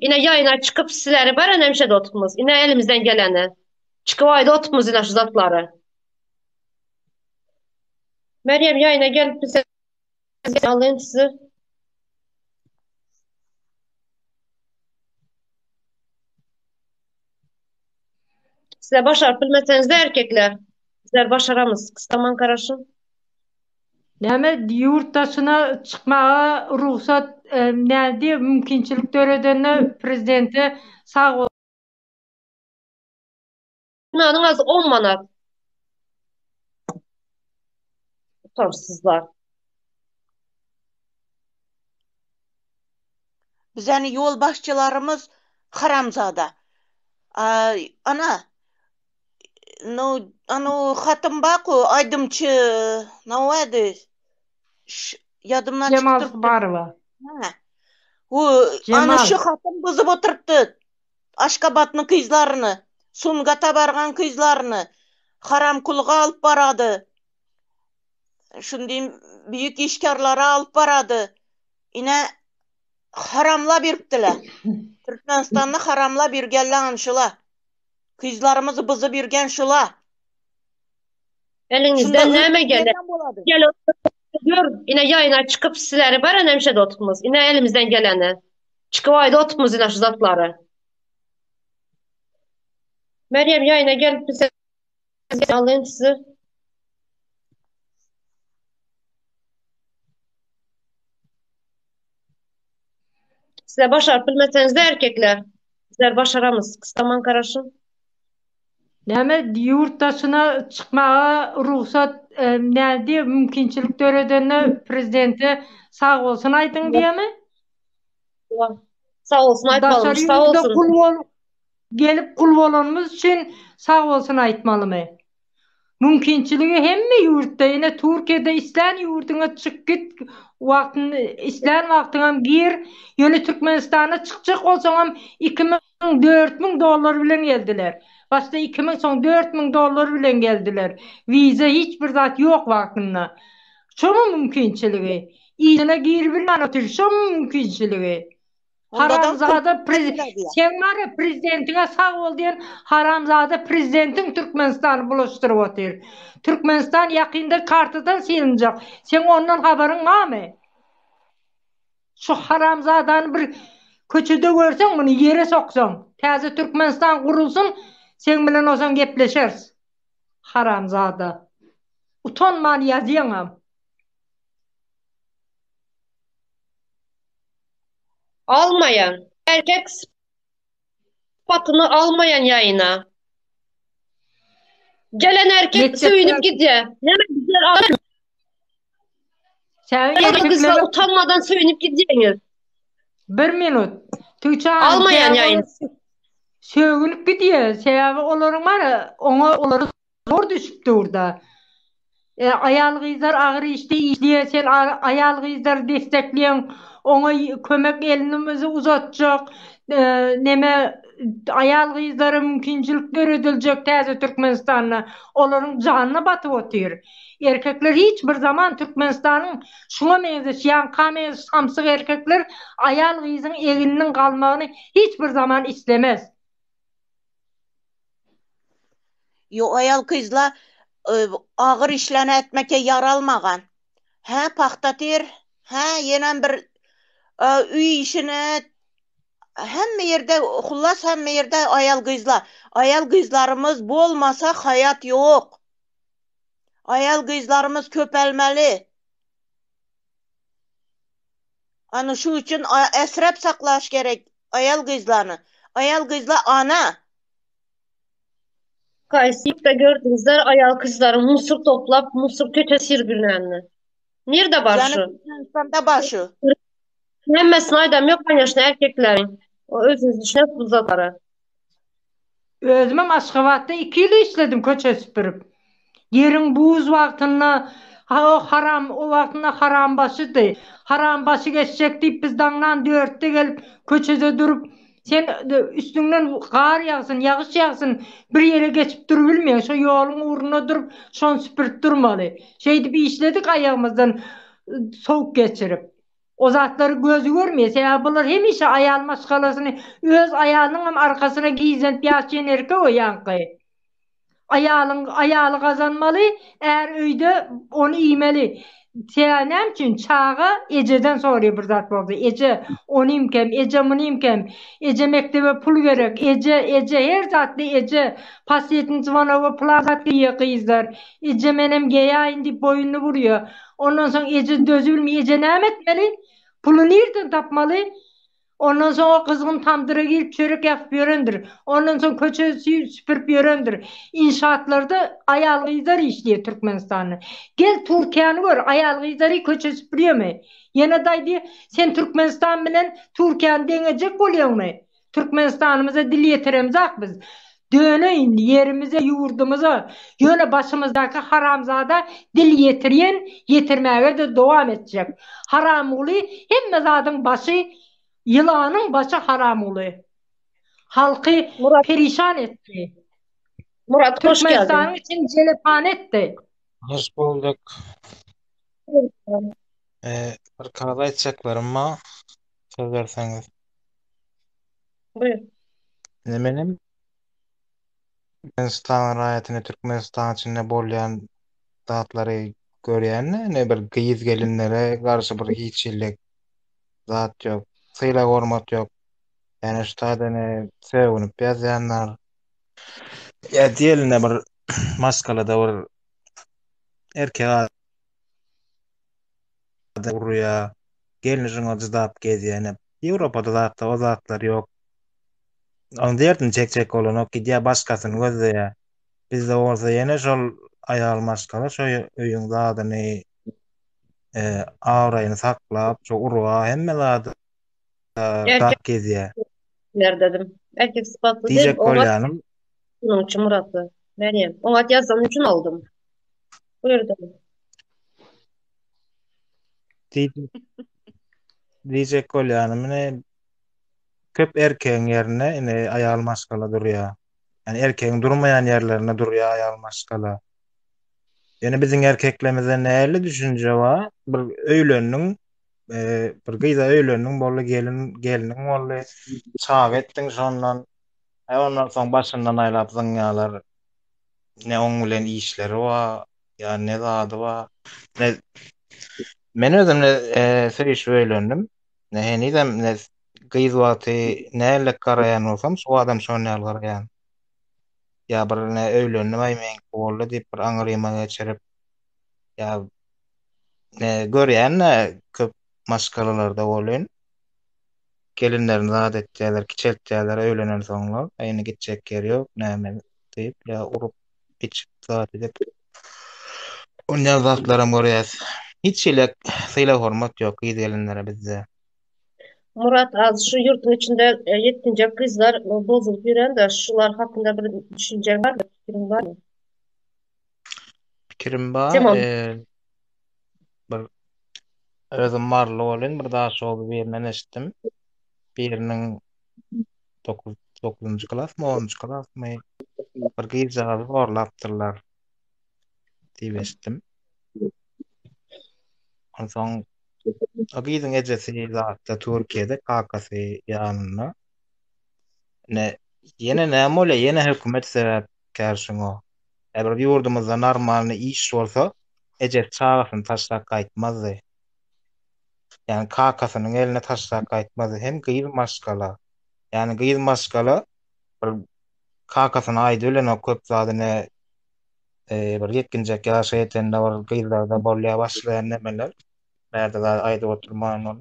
Yine yayına çıkıp sizleri bara nemşe de oturmuz. Yine elimizden geleni. Çıkıp ayda oturmuz yine şu zatları. Meryem yayına gelip bize alayım sizi. Size başarıp bilmeseniz de erkekler. Bizler başaramız. Kıstaman karışın. Näme yurt dışına çıkmağa ruhsat näde mümkinçilik töredenne prezidenti sağ ol. Bunların az 10 manat. Utarsızlar. Bizani yol başçılarımız haramzada. Ana anu hatım baku aydımçı ne vardı? Yadımdan Cemal çıktı. Barva. Ha. O Cemal. şu hatım bızıp oturttu. Aşkabat'ın kızlarını, Sungata bargan kızlarını haram kulga alıp baradı. Şundayım büyük işkarlara alıp baradı. Yine haramla biriptiler. Türkmenistan'da haramla birgelle anşıla. Kızlarımızı bızı birgen şula. Elinizden neme gelir? Gel otur. Yine yayına çıkıp sizleri bara nemşe de oturmuz. Yine elimizden geleni. Çıkıp ayda oturmuz yine şu zatları. Meryem yayına gelip bize alayım sizi. Size başarıp bilmeseniz de erkekler. Bizler başaramız. Kıstaman karışın. Näme yurt dışına çıkmağa ruhsat näde mümkinçilik töredenne prezidenti sağ olsun aytın diýemi? Sağ olsun aytmalıymış. Daşary Sağ ýurtda olsun. gelip kul bolanymyz üçün sağ olsun aytmalymy. Mümkinçiligi hemme ýurtda, ene Türkiýede islen ýurduňa çık git, islen wagtyňam gir, ýöne Türkmenistana çykjak bolsaňam 2000-4000 dollar bilen geldiler. Başda 2000 soň 4000 dollar bilen geldiler. Viza hiç bir zat ýok wagtynda. Şoňa mümkinçiligi. Ýene gir bilen otur, şoňa mümkinçiligi. Haramzada sen var prezidentine sağ ol diyen haramzada prezidentin Türkmenistan'ı bulaştırıp otur. Türkmenistan yakında kartıdan silinecek. Sen ondan haberin var mı? Şu haramzadanı bir köçüde görsen bunu yere soksan. Taze Türkmenistan kurulsun sen bilen olsan gepleşeriz. Haramzada. Utanman yazıyam. Almayan. Erkek sıfatını almayan yayına. Gelen erkek söyünüp gidiyor. Hemen bizler alıyor. Sen Kızlar utanmadan söyünüp gidiyor. Bir minut. Almayan yayın. Sögünüp gidiyor. Sebebi olaryň var, olary zor düşüpdi orada. Ayal gyzlar agyr işte işleýär, sen ayal gyzlar destekleýän, ona kömek elimizi uzatjak, neme ayal gyzlara mümkinçilik görediljek täze Türkmenistanda. Olaryň janyna batyp otyr. Erkekler hiç bir zaman Türkmenistanyň şuna meňzeşýän kamez samsyk erkekler ayal gyzyň eginiň galmagyny hiç bir zaman islemez. Yo ayal kızla ağır işlene etmeke yaralmagan. Ha paktatir, ha yenen bir üy işine hemme yerde hullas hemme yerde ayal kızla. Ayal kızlarımız bolmasa hayat yok. Ayal kızlarımız köpelmeli. Anı şu için esrep saklaş gerek ayal kızlarını. Ayal kızla ana. Kaysık'ta gördüğünüzler ayal kızları musur toplap musur kötesir bilenler. Nerede var Yani şu? Türkmenistan'da başı. Hemmesini aydam yok kaynaşın erkeklerin. O özünüz düşünüp uzatları. Özümem Aşgabat'ta 2 yıl işledim köçe süpürüp. Yerin buz vaktına o haram o vaktına haram başıdı. Haram başı geçecek deyip biz dağdan 4'te gelip köçede durup sen üstünden kar yağsın, yağış yağsın bir yere geçip dur bilmiyor. Şu yolun uğruna durup şon süpürüp durmalı. Şeydi bir işledik ayağımızdan soğuk geçirip. O zatları gözü görmüyor. Sebebiler hem işe ayağın maskalasını öz ayağının hem arkasına giyzen piyaşçı erke o yankı. Ayağını kazanmalı. Eğer öyle onu iymeli. Seyanem için çağa Ece'den sonra bir zat oldu. Ece onu imkem, Ece bunu imkem. Ece mektebe pul gerek. Ece her zatlı Ece. Pasiyetin zıvanova plazatlı yakıyızlar. Ece menem geya indi boyunu vuruyor. Ondan sonra Ece dözülmüyor. Ece ne etmeli? Pulu nereden tapmalı? Ondan sonra o kızgın tandıra gelip çörek yapıp yörendir. Ondan sonra köçe süpürüp yörendir. İnşaatlarda ayalgıyızlar işliyor Türkmenistan'ı. Gel Türkiye'ni gör. Ayalgıyızları köçe süpürüyor mu? Yine daydı sen Türkmenistan bilen Türkiye'ni denecek oluyor mu? Türkmenistan'ımıza dil yetiremezak biz. Döneyin yerimize, yurdumuza, yöne başımızdaki haramzada dil yetiriyen, yetirmeye de devam edecek. Haram oluyor, hem zaten başı yılanın başı haram oluyor. Halkı Murat, perişan etti. Murat hoş Türkmenistan'ın geldin. için celephan etti. Hoş bulduk. Bir kanada aytacaklarıma söz verseniz. Buyur. Benim Türkmenistan raýatyny Türkmenistan içinde bolýan zatlary görýän ne bir gyýyz gelinlere garşy bir hiççilik zat ýok. Syla hormat ýok. Yani şu taýda sevünip ýazýanlar. Ya diýeline bir maskalada bir erkek adam urýar. Gelini jydap gezýän. Ýewropada zatda o zatlar ýok. Onu derdim çek olan o ki diye başkasını gözleye. Bizde olsa yine şol ayal maskala şu öýüň zadyny awraýyny saklap, şu urwa hemme zady tak gezýär. Erkekler dedim. Erkek sıfatlı değil. Diýjek Ona bolýanym, bunun için Murat'ı. Meryem. Ona yazan için aldım. Buyur dedim. diýjek bolýanym köp erkeğin yerine ayal maskala durýar. Yani erkeğin durmayan yerlerine durýar ayal maskala. Yani bizim erkeklerimize näle düşünje var? Bir öýlenniň bir gyza öýlenniň bolly geliniň bolly çag etdiň şondan ondan soň başyndan aýlap zynýalar. Ne oň bilen işleri var, ya ne zady var. Ne men özüm söýüş öýlendim. Ne henizem ne gyz wagty näle garaýan bolsam, şu adam şonu näle garaýan. Ya bir ne öýlendim aýmen boldy diýip bir aňyryma geçirip ya ne görýän köp maskaralarda bolýan. Gelinlerin zat etýärler, kiçeltýärler öýlenen soňlar, aýyny gitjek ýeri ýok, näme diýip ya urup içip zat edip oňa zatlaram görýäs. Hiç şeýle syla hormat ýok gyz gelinlere bizde. Murat az şu yurtun içinde yetince kızlar bozulup yürüyen de şular hakkında bir düşünce var mı? Fikrin var mı? Pikirim bar, Tamam. bir özüm marly bolan bir daha şol birinden eşitdim. Biriniň 9-9-njy klasmy, 10-njy klasmy bir gyýjagy horlapdyrlar diýip eşitdim. Onsoň o gyzyň ejesi zatda Türkiýede kakasy ýanyna ne ýene näme bolýar, ýene hökümet sebäp kärşiňo. Eger ýurdumyzda normalny iş bolsa, eje çagasyny taşlap gaýtmazdy. Yani kakasynyň eline taşlap gaýtmazdy. Hem gyz maskala. Yani gyz maskala bir kakasyny aýdy bilen o köp zadyny bir ýetginjek ýaşa ýetende bir gyzlarda bolýa başlaýan nemeler. Nerede da aýdyp oturman onu.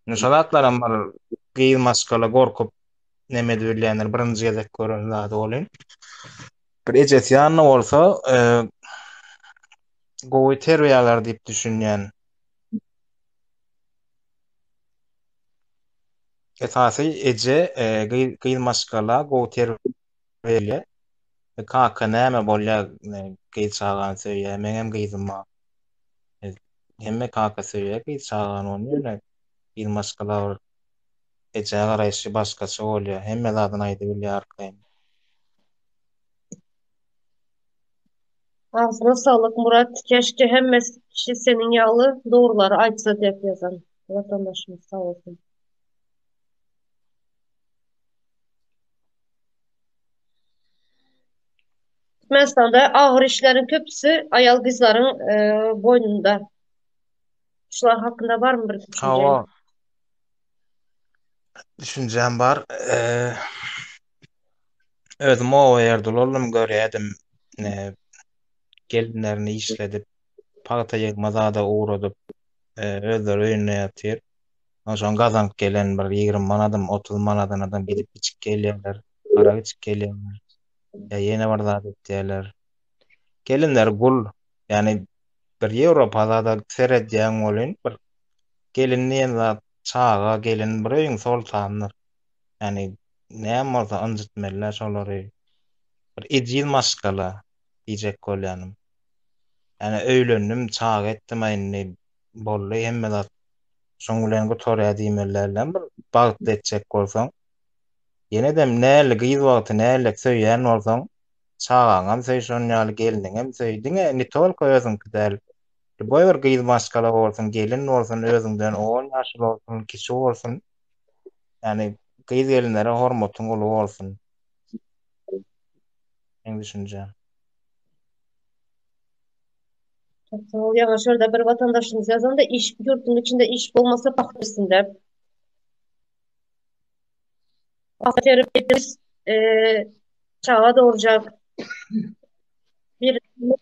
Nuşalatlaram bir gyz maskala gorkup neme diýilýänler birinji gezek gören zady bolýan. Bir ejesi ýanyna bolsa gowy terbiýalar diýip düşünýän. esasy eje gylmaşgala goter belge. Kaka näme bolýar gylçagan söýýär, meňem gyzymma. Hemme kaka söýýär, gylçagan onu ýöne gylmaşgala eje garaýşy başgaça bolýar. Hemme zadyny aýdyp bilýär arkaýyn. Ağzına sağlık Murat. Keşke hemmesi kişi senin yağlı doğruları açsa diye yazan vatandaşımız sağ olsun. Türkmenistan'da ağır işlerin köpüsü ayal kızların boynunda. Şular hakkında var mı bir düşünce? Hawa düşünjem bar. Özüm o ýerde oldum görýädim. Gelinlerini işledip, paýta ýygmazada uğradyp, özleri öýüne ýatyr. Oşon gazank gelen bir 20 manadym, 30 manadyn adam gidip içip gelýärler, gara içip gelýärler. Ýene bir zat etýärler. Gelinler gul, yani bir Ýewropada seredýän bolyn, bir gelinliň zat çaga gelin bir öýüň sultanydyr. Yani näme bolsa anjytmalylar şolary. Bir ejil maskala diýjek bolýanym. Yani öýlendim, çaga etdim aýny bolly hemme zat şoň bilen gotorýa diýmellerden bir bagyt etjek bolsaň, ýene-de näle gyz wagty näle söýýän bolsaň, çagaňam söýşen ýaly geliniňem söýdiňe nitol koýasyn kidäl. Boý bir gyz maskala bolsun, gelin bolsun, özüňden 10 ýaşy bolsun, kişi bolsun. Yani gyz gelinlere hormatyň uly bolsun. Meň düşünjem. Sağ ol. Yana şurada bir vatandaşımız yazan da iş yurtunun içinde iş olmasa baktırsınlar. Terapist çağa doğuracak. Bir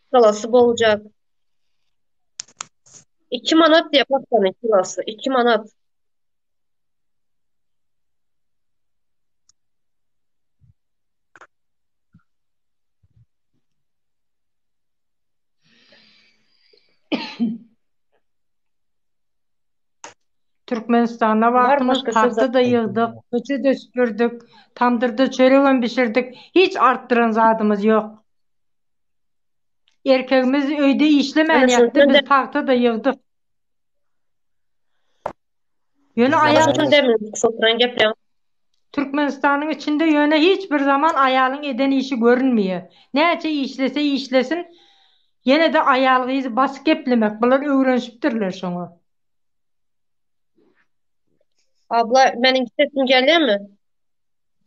skalası olacak. 2 manat diye pastanın kilosu. 2 manat. Türkmenistan'a Var baktığımız başka tahta söz? da yığdık, köçe de süpürdük, tandırda çöreğen pişirdik. Hiç arttıran zatımız yok. Erkeğimiz öyde işlemeyen Ana yaptı, şunu biz tahta da yığdık. Yöne Ana ayal, şunu demiyorum. Soturan geprem. Türkmenistan'ın içinde yöne hiçbir zaman ayalın eden işi görünmüyor. Nece işlese işlesin, yine de ayalıyız basık geplemek. Bunlar öğrenşiptirler şunu. Abla benim sesim geliyor mi?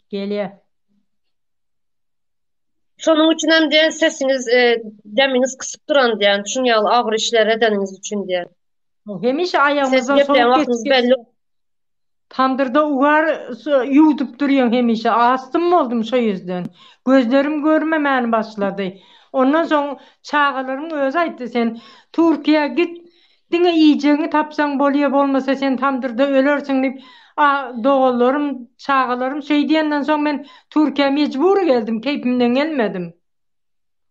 Geliyor. Şonun için hem diyen sesiniz deminiz kısıp duran diyen. Şunu yalı ağır işler edeniniz için diyen. Hemişe Ses ayağımıza geprem soğuk vaktiniz geçti. belli. Tandırda ugar yutup duruyorsun hemişe. Astım mı oldum şu yüzden. Gözlerim görmemeye başladı. Ondan sonra çağalarım öz ayttı sen. Türkiye git. Dine yiyeceğini tapsan bolya bolmasa sen tandırda ölürsün deyip. Doğullarım, çağalarım şey diyenden sonra ben Türkiye mecbur geldim. Keyfimden gelmedim.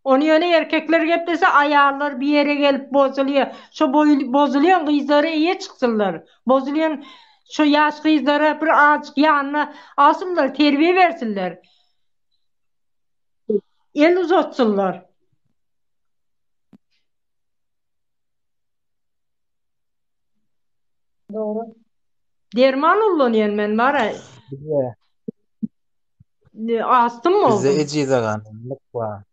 Onu yöne erkekler geplese ayarlar bir yere gelip bozuluyor. Şu bozulayan kızları iyi çıksınlar. Bozulayan şu yaş kızlara bir azıcık yanına alsınlar, terbiye versinler. El uzatsınlar. Doğru. Derman olun men var ya. Astım mı Bize oldum? ecizaganlyk var.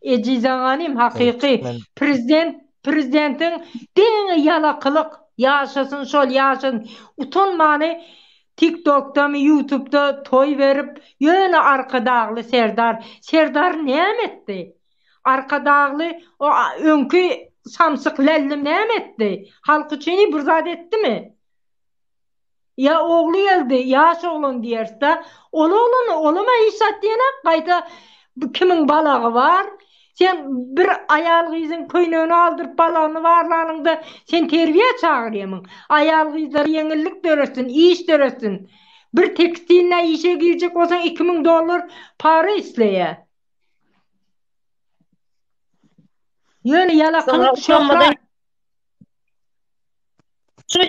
Ecizaganim hakiki. Türkmen- Prezidentin dini yalakılık yaşasın şol yaşasın. Utanmanı TikTok'ta mı YouTube'da toy verip yöne arkadağlı Serdar. Serdar ne etti? Arkadağlı o önkü samsık lellim ne etti? Halk içini burzat etti mi? Ya oğlu geldi, yaş oğlun diyerse, olama işat diyene kayda kimin balağı var? Sen bir ayal kızın köynüğünü aldırıp balağını varlanında sen terbiye çağırıyorsun. Ayal kızları yenilik dörürsün, iş dörürsün. Bir tekstiline işe girecek olsan $2000 para isteye. Yöne Sonra yalakalık utanmadan şoklar. Şu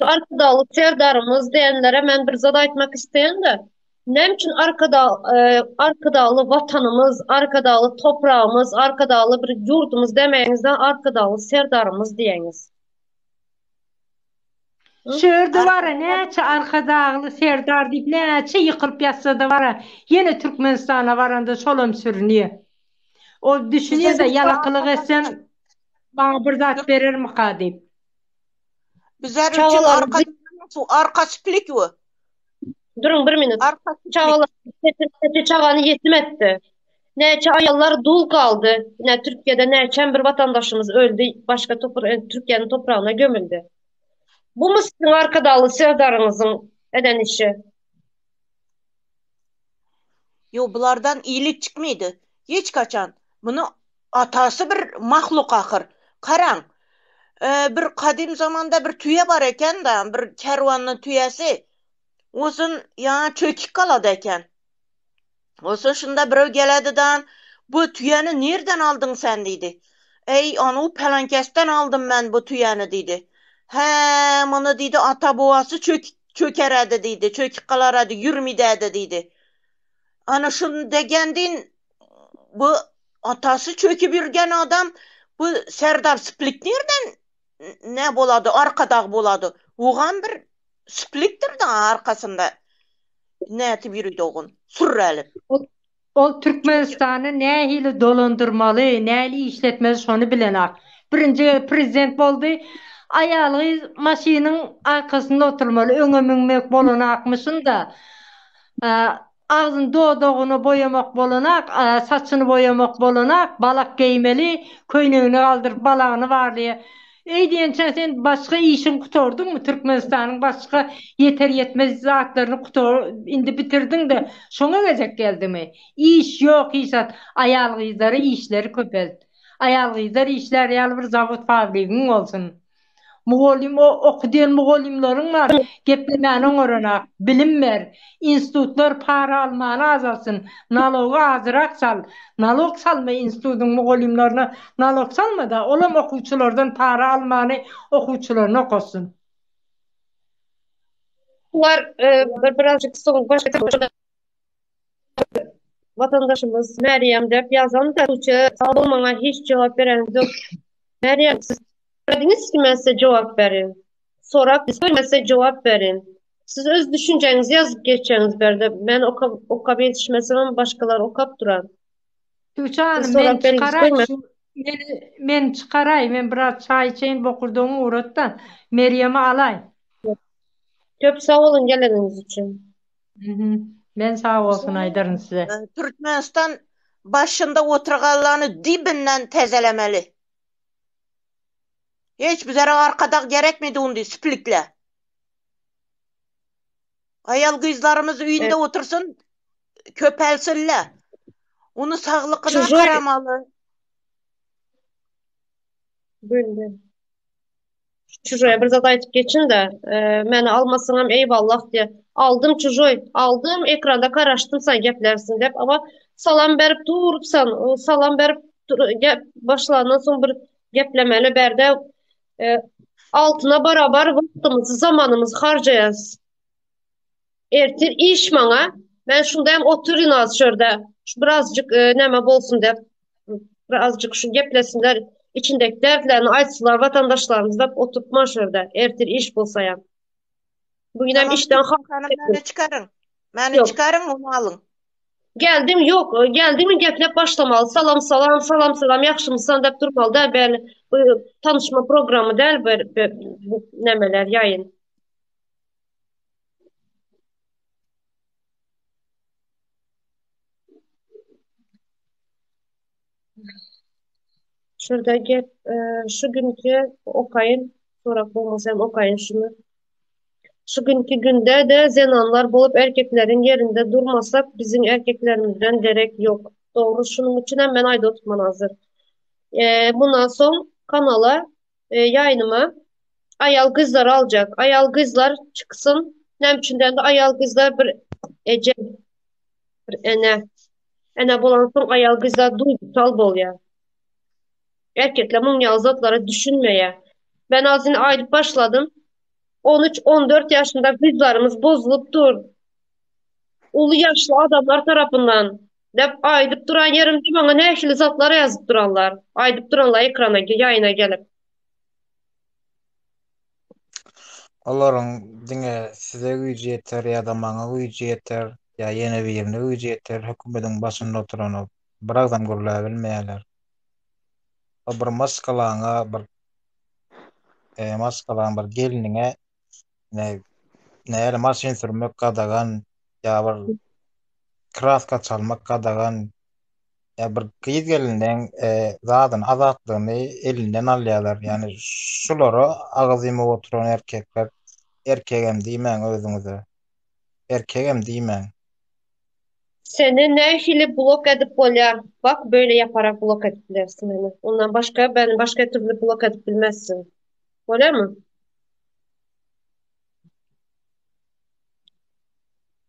arkadalı serdarımız diyenlere ben bir zat aytmak isteyen de ne için arkadalı vatanımız, arkadalı toprağımız, arkadalı bir yurdumuz demeyinizden arkadalı serdarımız diyeniz. Şöyle var neçe arka dağlı serdar deyip neçe yıkılıp yatsa da var. Yine Türkmenistan'a varanda şolum sürünüyor. O düşünüyor da yalakılık etsem bana bir zat verir mi kadip. Bizler için arka splik o. Durun bir minut. Arka Çağlar çağanı yetim etti. Neçe ayallar dul kaldı. Ne Türkiye'de neçen bir vatandaşımız öldü. Başka Türkiye'nin toprağına gömüldü. Bu mu sizin arkadalı sevdarınızın eden işi? Yo bulardan iyilik çıkmaydı. Hiç kaçan. Bunu atası bir mahluk ahır. Karan. Bir kadim zamanda bir tüye var eken da bir kervanın tüyesi. Olsun ya çökük kaladı eken. Olsun şunda biröv geledi dan bu tüyeni nereden aldın sen dedi. Ey onu pelankesten aldım ben bu tüyeni dedi. He bunu dedi ata boğası çökeredi dedi. Çökük kalardı yürümidedi dedi. Ana şunu degendin bu atası çöküp yürgen adam bu Serdar Splik nereden ne boladı arkada boladı. Oğan bir spliktir de arkasında ne etip yürüydü oğun sürrelip. O Türkmenistan'ı ne hili dolandırmalı, ne hili işletmesi şonu bilenek. Birinci prezident oldu. Ayalı maşinin arkasında oturmalı. Öňe minmek bolana akmışın da ağzın doğduğunu boyamak bolanak, saçını boyamak bolanak, balak giymeli, köynüğünü kaldırıp balağını varlaya. Ey diýençe sen başka işin kutordun mu? Türkmenistan'ın başka yeter yetmez zatlarını indi bitirdin de şoňa gezek geldimi? İş yok işat. Ayal gyzlary işleri köpelt. Ayal gyzlar işler ýaly bir zawod fabrigiň bolsun. Mugallim okuyan mugallimlerin var. Geplemäni öňörenek, bilim ber. Institutlar para almany azalsın. Naloga azyrak sal. Nalog salma institutun mugallimlerine nalog salma da olam okuwçylardan para almany okuwçylaryna okutsun. Bunlar birazcık soğuk başka vatandaşımız Meryem dep yazan da Tuğçe sağ olmana hiç cevap veren yok. Meryem siz söylediniz ki ben size cevap verin. Sorak söylemese cevap verin. Siz öz düşüncenizi yazıp geçeceğiniz berde. Ben okap yetişmesem ama başkaları okap duran. Tuğçe Hanım Siz men sorak belgisi çıkaray, koyma. men çıkaray, men biraz çay içeyin bokurduğumu uğrattan Meryem'i alay. Çok sağ olun geleniz için. Ben sağ olsun aydarın size. Türkmenistan başında oturganlarını dibinden tezelemeli. Hiç bizlere arkada gerekmedi onu splikle. Ayal kızlarımız üyünde otursun, köpelsinler. Onu sağlıkına karamalı. Buyurun. Şuraya bir zat aytıp geçin de meni almasınam eyvallah diye. Aldım çocuğu, aldım ekranda karaştım sen geplersin dep ama salam berip durupsan, o salam berip başlarından son bir geplemeli berde altına barabar vaktimizi, zamanımızı harcayaz. Ertir iş bana. Ben şundayım oturun az şurada. Şu birazcık neme bolsun dep. Birazcık şu geplesinler. İçindeki dertlerini açsılar vatandaşlarımız da oturtma şurada. Ertir iş bolsayam. Bugün hem işten Beni çıkarın. Beni çıkarın onu alın. Geldim yok. Geldim mi geplep başlamalı. Salam salam salam salam yakşımısan dep durmalı da ben tanışma programı değil bu nemeler yayın. Şurada gep şu günkü okayın sonra bulmasam okayın şunu. Şu günkü günde de zenanlar bulup erkeklerin yerinde durmasak bizim erkeklerimizden gerek yok. Doğru şunun için hemen ayda tutman hazır. Bundan son kanala yayınıma ayal kızlar alacak. Ayal kızlar çıksın. Nemçinden de ayal kızlar bir ece bir ene bulansın ayal kızlar duygusal bol ya. Erkekler mumyalı zatları düşünmeye. Ben azini aylıp başladım. 13-14 yaşında kızlarımız bozulup dur. Ulu yaşlı adamlar tarafından dep aydıp duran yerimde bana näşili zatlara yazıp duranlar. Aydıp duranlar ekrana yayına gelip. Olaryň diňe size güýji ýeter ýa-da maňa güýji ýeter ýa ýene birine güýji ýeter hökümetin başynda oturany bir adam görüle bilmeýärler. O bir maskalaňa bir maskalaň bir geliniňe näle maşyn sürmek gadagan ýa bir kraska çalmak gadagan ýa bir gyýyz gelinden zadyny azatlygyny elinden alýarlar. Ýani şulara agyzymy oturan erkekler erkegem diýmän özüňize. Erkegem diýmän. Seni näşili blok edip bolýar. Bak böyle yaparak blok edip bilersin beni. Ondan başka ben başka türlü blok edip bilmezsin. Bolýar mı?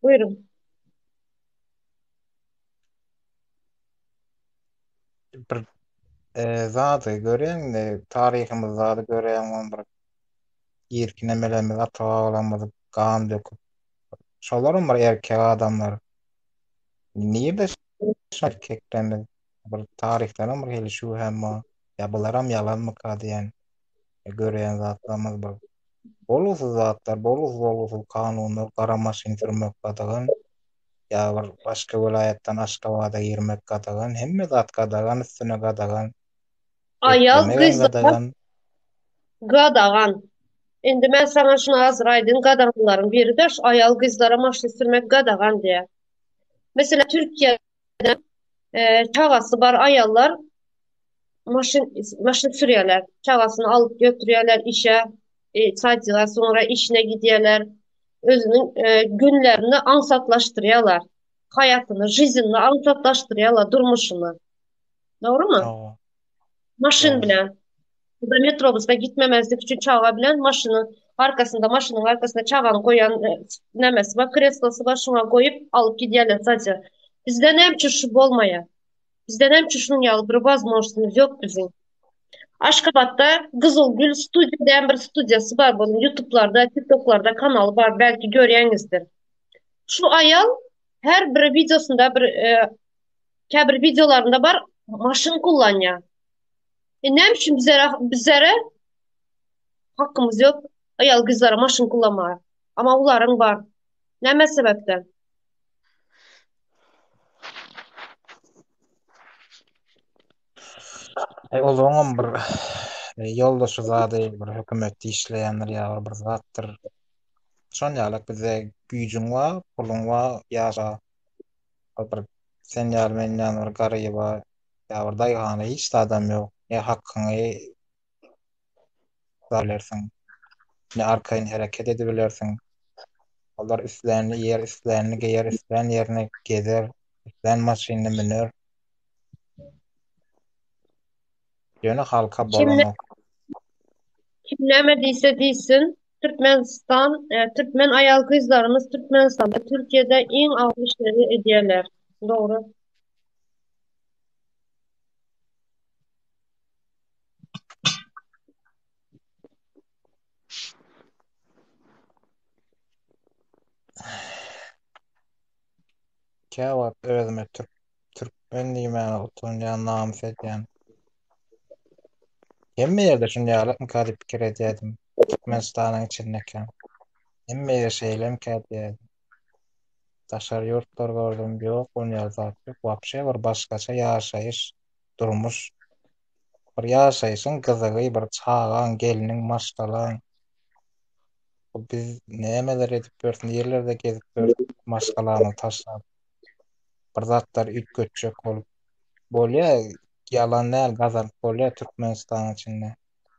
Buyurun. Bir zady gören taryhymy zady gören bir ýerkinemelerimiz ata-babalarymyz gan döküp şolaryň bir erkek adamlar niýe erkeklerni bir taryhdan bir hili şu hemma ýa bularam ýalanmy diýen gören zatlarymyz bir bolusuz zatlar bolusuz kanunlar garamaşyn sürmek gadagan ýa bir başga vilayatdan Aşgabatda girmek gadagan hemme zat gadagan üstüne gadagan Ayal kızlar gadagan gadagan. Endi men sana şunu hazır aydın gadaganlaryň biri de ayal kızlara maşyn sürmek gadagan diye. Mesela Türkiye'de çağası bar ayallar maşyn sürýärler. Çağasyny alıp götürýärler işe, saýdylar, sonra işine gidýärler. Özünün günlerini ansatlaştırýarlar. Hayatyny, жизньni ansatlaştırýarlar, durmuşyny. Doğru mu? Maşyn bilen. Da metrobusda gitmemezlik üçün çağa bilen maşynyň arkasynda çağany goýan nämesi bar, kreslosy bar, şoňa goýup alyp gidýärler sadece. Bizde nämçe şu bolmaýar. Bizde nämçe şunun ýaly bir возможностьymyz ýok bizim. Aşgabatda Gyzylgül Studio diýen bir studiýasy bar, bunun YouTube'larda, TikTok'larda kanaly bar, belki görýäňizdir. Şu ayal her bir videosunda käbir videolarında bar maşyn kullanýar. Ne için bizlere hakkımız yok. Ayal kızlara maşın kullanmaya. Ama uların var. Ne sebepten? Oluňam bir ýoldaşy zady bir hökümetde işleýänler ýa bir zatdyr. Şon ýaly bize güýjüň bar, puluň bar, ýa-da bir sen ýaly men ýaly bir gary bar, ýa bir daýgany hiç de adam ýok. Ne hakkyňy bilersiň. Ne arkaýyn hereket edebilersiň. Olar üstlerini yer, üstlerini geýer, üstlen ýerine gezer, üstlen maşyny miner. Ýöne halka bolanok. Kim näme diýse diýsin, Türkmen ayal kızlarımız Türkmenistan'da, Türkiye'de en ağır işleri edýärler. Doğru. Käwap özüme Türkmen diýmän oturýan namys edýän. Hemme ýerde şundaýalyk mykady pikir edýädim. Türkmenistanyň içindeki. Hemme ýer şeýlem kädýär. Taşar ýurtlar gördüm, ýok, ony zat ýok. Wapşe bir başgaça ýaşaýyş, durmuş. Bir ýaşaýyşyň gyzygy, bir çağan, geliniň maşgalaň. Biz nämeler edip bersin, ýerlerde gezip bersin, maşgalany taşlap. Bir zatlar üýt göçek bolup bolýar, ýalan näl gazan bolýar Türkmenistanyň içinde.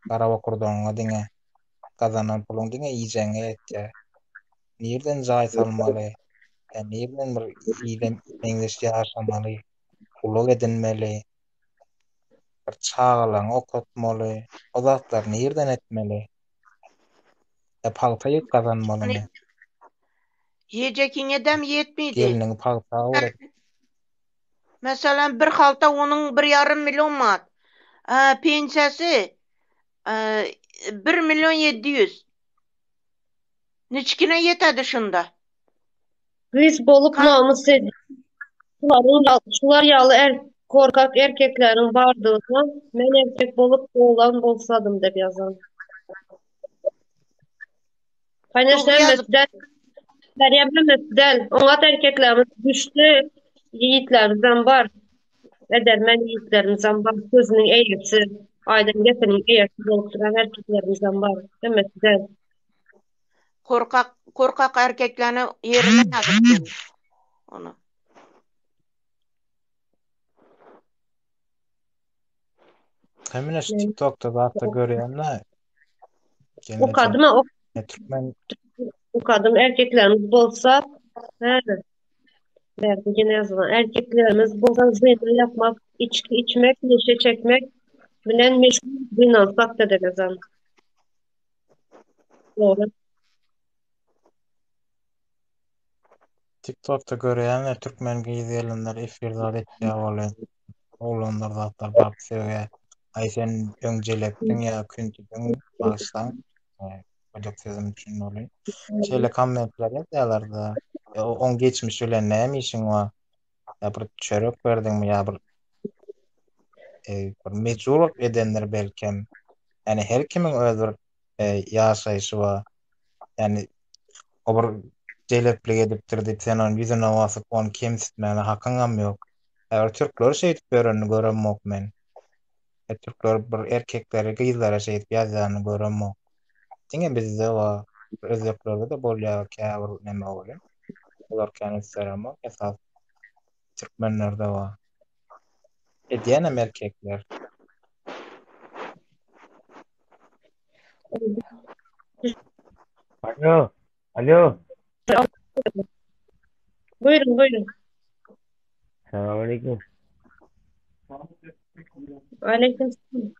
Garaba kurdoňa diňe gazanan puluň diňe iýjeňe etýär. Nerden jaý salmaly? Nerden bir ýylym meňzeş ýaşamaly? Ulug edinmeli? Bir çağlaň okutmaly? O zatlar nerden etmeli? Palta kazanmaly. Yiyecek edem yetmeydi. Gelinin palta olur. Mesela bir halta onun 1,5 milyon mat. Pensiyası 1,7 milyon. Niçkine yetedi şunda. Kız bolup Kan namus edip şular yalı korkak erkeklerin vardığına men erkek bolup oğlan bolsadım dep yazan. doğru Paylaşlar yazıp mesdel, Meryem mesdel. Onat erkeklerimiz güçlü yiğitlerimizden var. Edermen yiğitlerimizden var. Sözünün eğrisi, aydın getirin eğrisi bolup duran erkeklerimizden var. Mesdel. korkak erkeklerini yerine yazıp demiş onu. Hemine şu TikTok'ta da hatta görüyenler O gene çok kadına Türkmen o kadın erkeklerimiz bolsa he, derdi yine yazılan erkeklerimiz bolsa zina yapmak, içki içmek, neşe çekmek bilen meşgul zinansak da yazan. Doğru. TikTok'ta görüyenler Türkmen giydiğinler efirler etkiye olan oğlanlar da hatta bak sevge ay sen önceleptin ya küntüdün bağışlan çocuk sözüm için olayım. Şeyle kommentler yazıyorlar da on geçmiş öyle ne işin var ya bir çörek verdin mi ya bir bir mecbur edenler belki yani her kimin öldür yaşayışı var yani o bir celepli ediptir deyip sen onun yüzüne basıp onu kemsitmene hakkın yok. Eğer Türkler şey edip görünü göremok men. Türkler bir erkekleri kızlara şey edip yazanı göremok. Dine bizde o özlüklerde de bolya kâvr neme olur. Olar kanı serama esas Türkmenlerde var. Diyenem erkekler. Alo. Alo. Buyurun buyurun. Selamünaleyküm. Aleykümselam.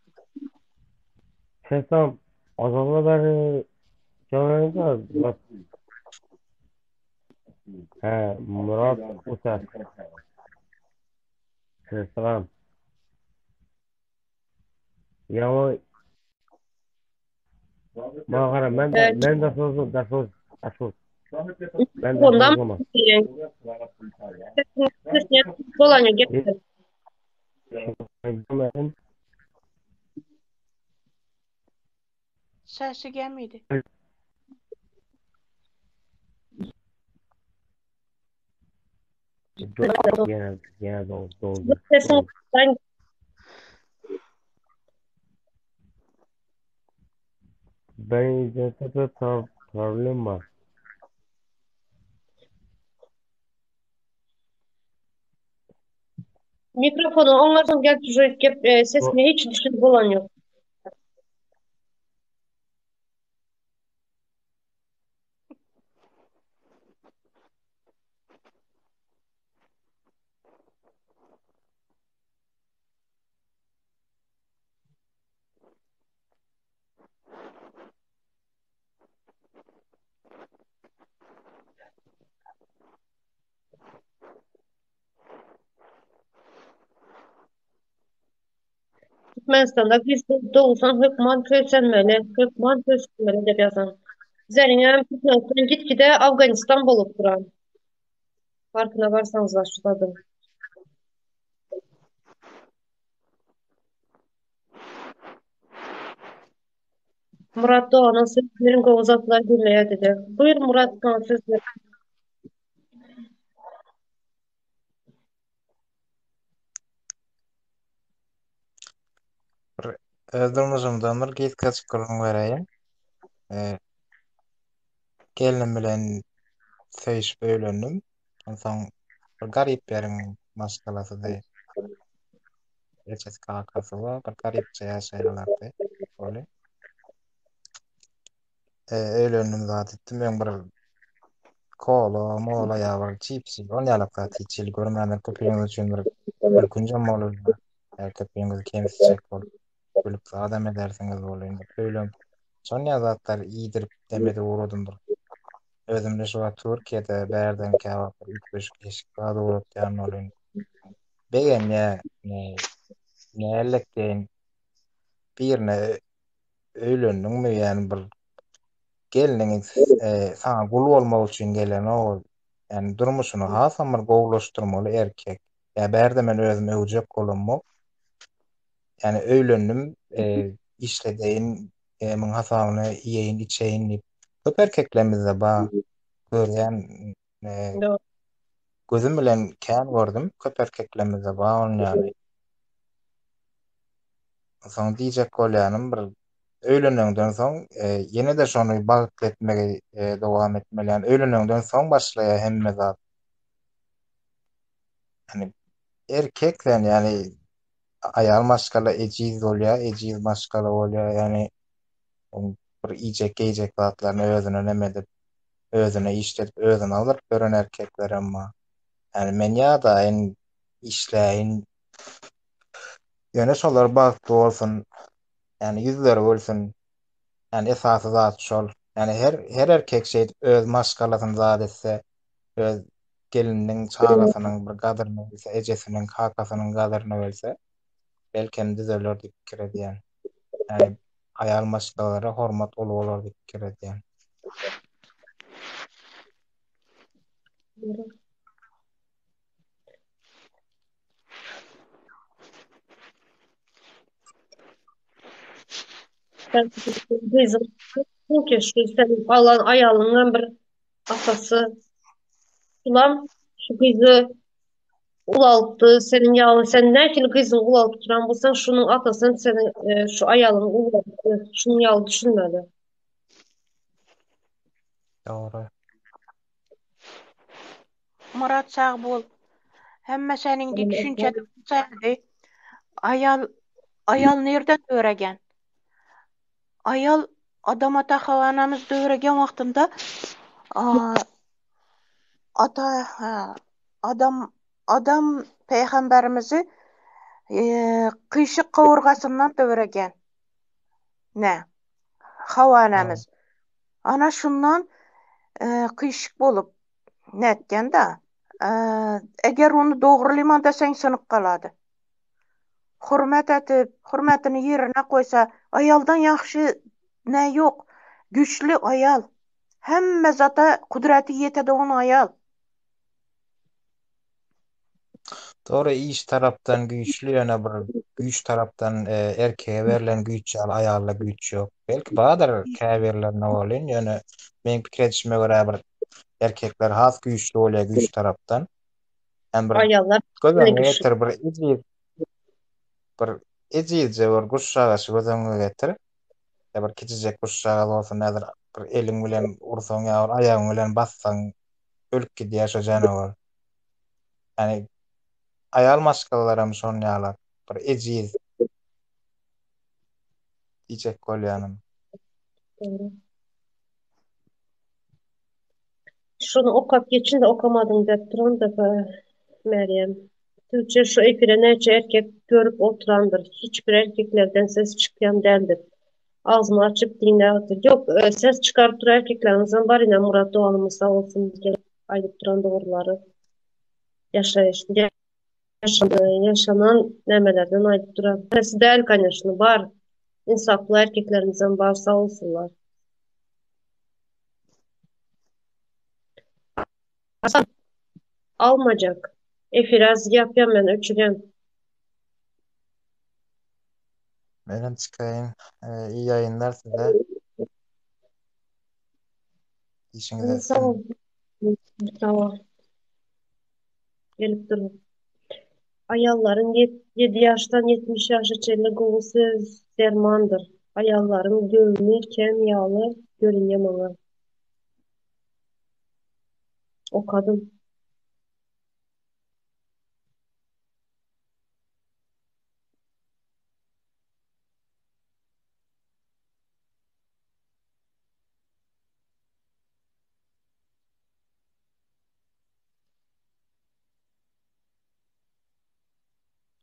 Selam. O zaman beri canınıza bak. He, Murat Uçar. Selam. Ya o bana ben de sordum da sor. Asıl. Ben de Ondan sordum ama. sesine dolanıyor Hiç getir. bilmedim. Sesi gelmedi. Gene doldu. Sesin ben Ben izlete bir problem var. mikrofonu onlardan gel Bu sesine hiç düşük dolanıyor. Türkmenistan'da biz doğusan Hökman köýsenmeli, Hökman köýsenmeli dep yazan. Zerine Türkmenistan gitgide Afganistan bolup duran. Farkına varsanız şuladın. Murat Doğan'ın sözlerin kovuzatlar gülmeye dedi. Buyur Murat Doğan sözleri. Öldürmüşümden bir git kaçıp kurun vereyim. Gelinim bilen söyüş bölünüm. Ondan bir garip yerin maskalası de geçes kakası var. Bir garipçe yaşayarlardı. Öyle. Öylönüm zaten. Ben bir kola, mola ya var. Cipsi. On yalıp da tiçil görmeyenler köpeğiniz için bir kunca mı olur da. Eğer köpeğinizi kendisi çek olup. Bölüp de adam edersiniz olayım. Öylüm. Son ya zatlar iyidir demede uğradımdır. Özümde şu an Türkiye'de berden kebap 3-5 kişi daha doğru yan olayım. Begen ya ne ellekten birine öylönün mü yani bir geliniňiz sana gul bolmak üçin gelen ogul, yani durmuşyny hasamyr gowlaşdyrmaly erkek. Ya berde men özüme öwjek bolanmak. Yani öýlendim, işledeýin, muň hasabyny iýeýin, içeýin diýip. Köp erkeklerimizde ba görýän, Doğru. gözüm bilen kän gördüm. Köp erkeklerimizde ba onu ýaly. Soň diýjek bolýanym bir öýlenenden soň ýene de şonu bagyt etmege dowam etmeli. Yani öýlenenden soň başlaýar hemme zat. Yani erkekden yani ayal maşgala ejiz bolýar, ejiz maşgala bolýar. Yani bir iýjek zatlaryny özüne neme edip, özüne işletip, özüne alyp gören erkekler emma. Yani men ýa-da işläýin, ýöne şolar bagtly bolsun, yani yüzleri bolsun. Yani esasy zat şol. Yani her erkek şey öz maşgalasyny zat etse, öz geliniň çagasynyň bir gadyryny bilse, ejesiniň, kakasynyň gadyryny bilse, belkem düzeler diýip pikir edýän. Yani ayal maşgalara hormat bolup bolar diýip pikir edýän. Ben kızım çünkü şu senin alan ayalından bir atası ulan şu kızı ulalttı senin yağlı sen ne ki kızın ulalttı turan bulsan şunun atasın senin şu ayalını ulalttı şunun yağlı düşünmedi. Dogry. Murat sağ bol. Hemme senin düşünçede olsaydı ayal nereden öğregen? Ayal adam ata havanamız öğregen wagtynda adam peygamberimizi kıyşık kavurgasından öğregen. Ne? Havanamız. Ana şundan kıyşık bolup netken da eger onu doğrulyman desen sınıp kaladı. Hürmet etip, hürmetini yerine koysa, ayaldan yaxşı ne yok. Güçlü ayal. Hemme zata kudreti yetede onu ayal. Dogry, iş tarapdan güýçli ýöne bir güýç tarapdan erkeğe berilen güýç ýaly aýalla güýç ýok. Belki bagyr käbirlerine bolýan ýöne meniň pikir edişime görä bir erkekler has güýçli bolýar güýç tarapdan. Hem bir Ayallar ne gözeňe güçlü. getir bir ejizje bir guşşagaşy gözeňe getir. Bir kiçijek guşşaga bolsa nädir bir eliň bilen ursaň ýa-da aýagyň bilen bassaň ölüp gidýär şo janawer. Yani ayal maşgalalarym şonu ýalar. Bir ejiz diýjek bolýanym. Doğru. Şunu okap geçin de okamadın dep duran da Meryem. Türkçe şu efire nece erkek görüp oturandır. Hiçbir erkeklerden ses çıkayan değildir. Ağzını açıp dinler. Yok ses çıkarıp duran erkeklerimizden var yine Murat Doğan'ımız sağ olsun. Gelip aylıp duran doğruları. Yaşanan nemelerden aylıp duran. Neresi değil kaynaşını var. İnsaflı erkeklerimizden var sağ olsunlar. Hasan almayacak. Efiraz yapıyorum ben öçürüyorum. Menen çıkayın. İyi yayınlar size. İşinize Sağ ol. Sağ ol. Gelip durun. Ayalların 7 yaştan 70 yaşa çelle gowy söz dermandır. Ayalların göğünü kem yağlı görünýär maňa. O kadın.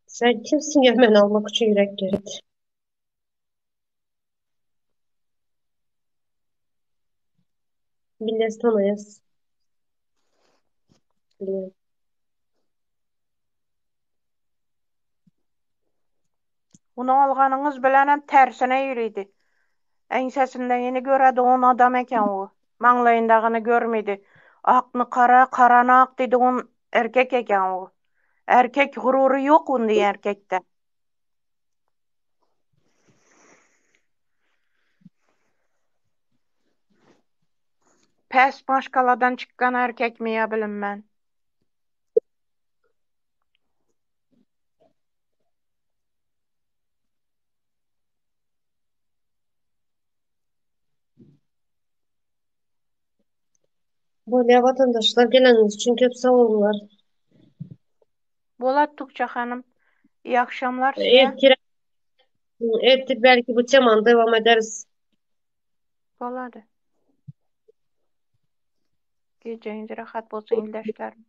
Sen kimsin ya men almak için yürek gerek. Billes tanıyız. Biliyorum. Bunu alganыңız bilenem tersine yürüydi. Ensesinden yeni göredi on adam eken o. Manglayındağını görmedi. Akны kara, karana ak dedi on erkek eken o. Erkek gururu yok undi erkekte. Pes maşkaladan çıkan erkek mi ya bilinmän. Böyle vatandaşlar geleniz için köp sağ olunlar. Bolat Tukça hanım. İyi akşamlar size. Ettik belki bu temanı devam ederiz. Boladı. Geceniz rahat bolsun ildeşlerim.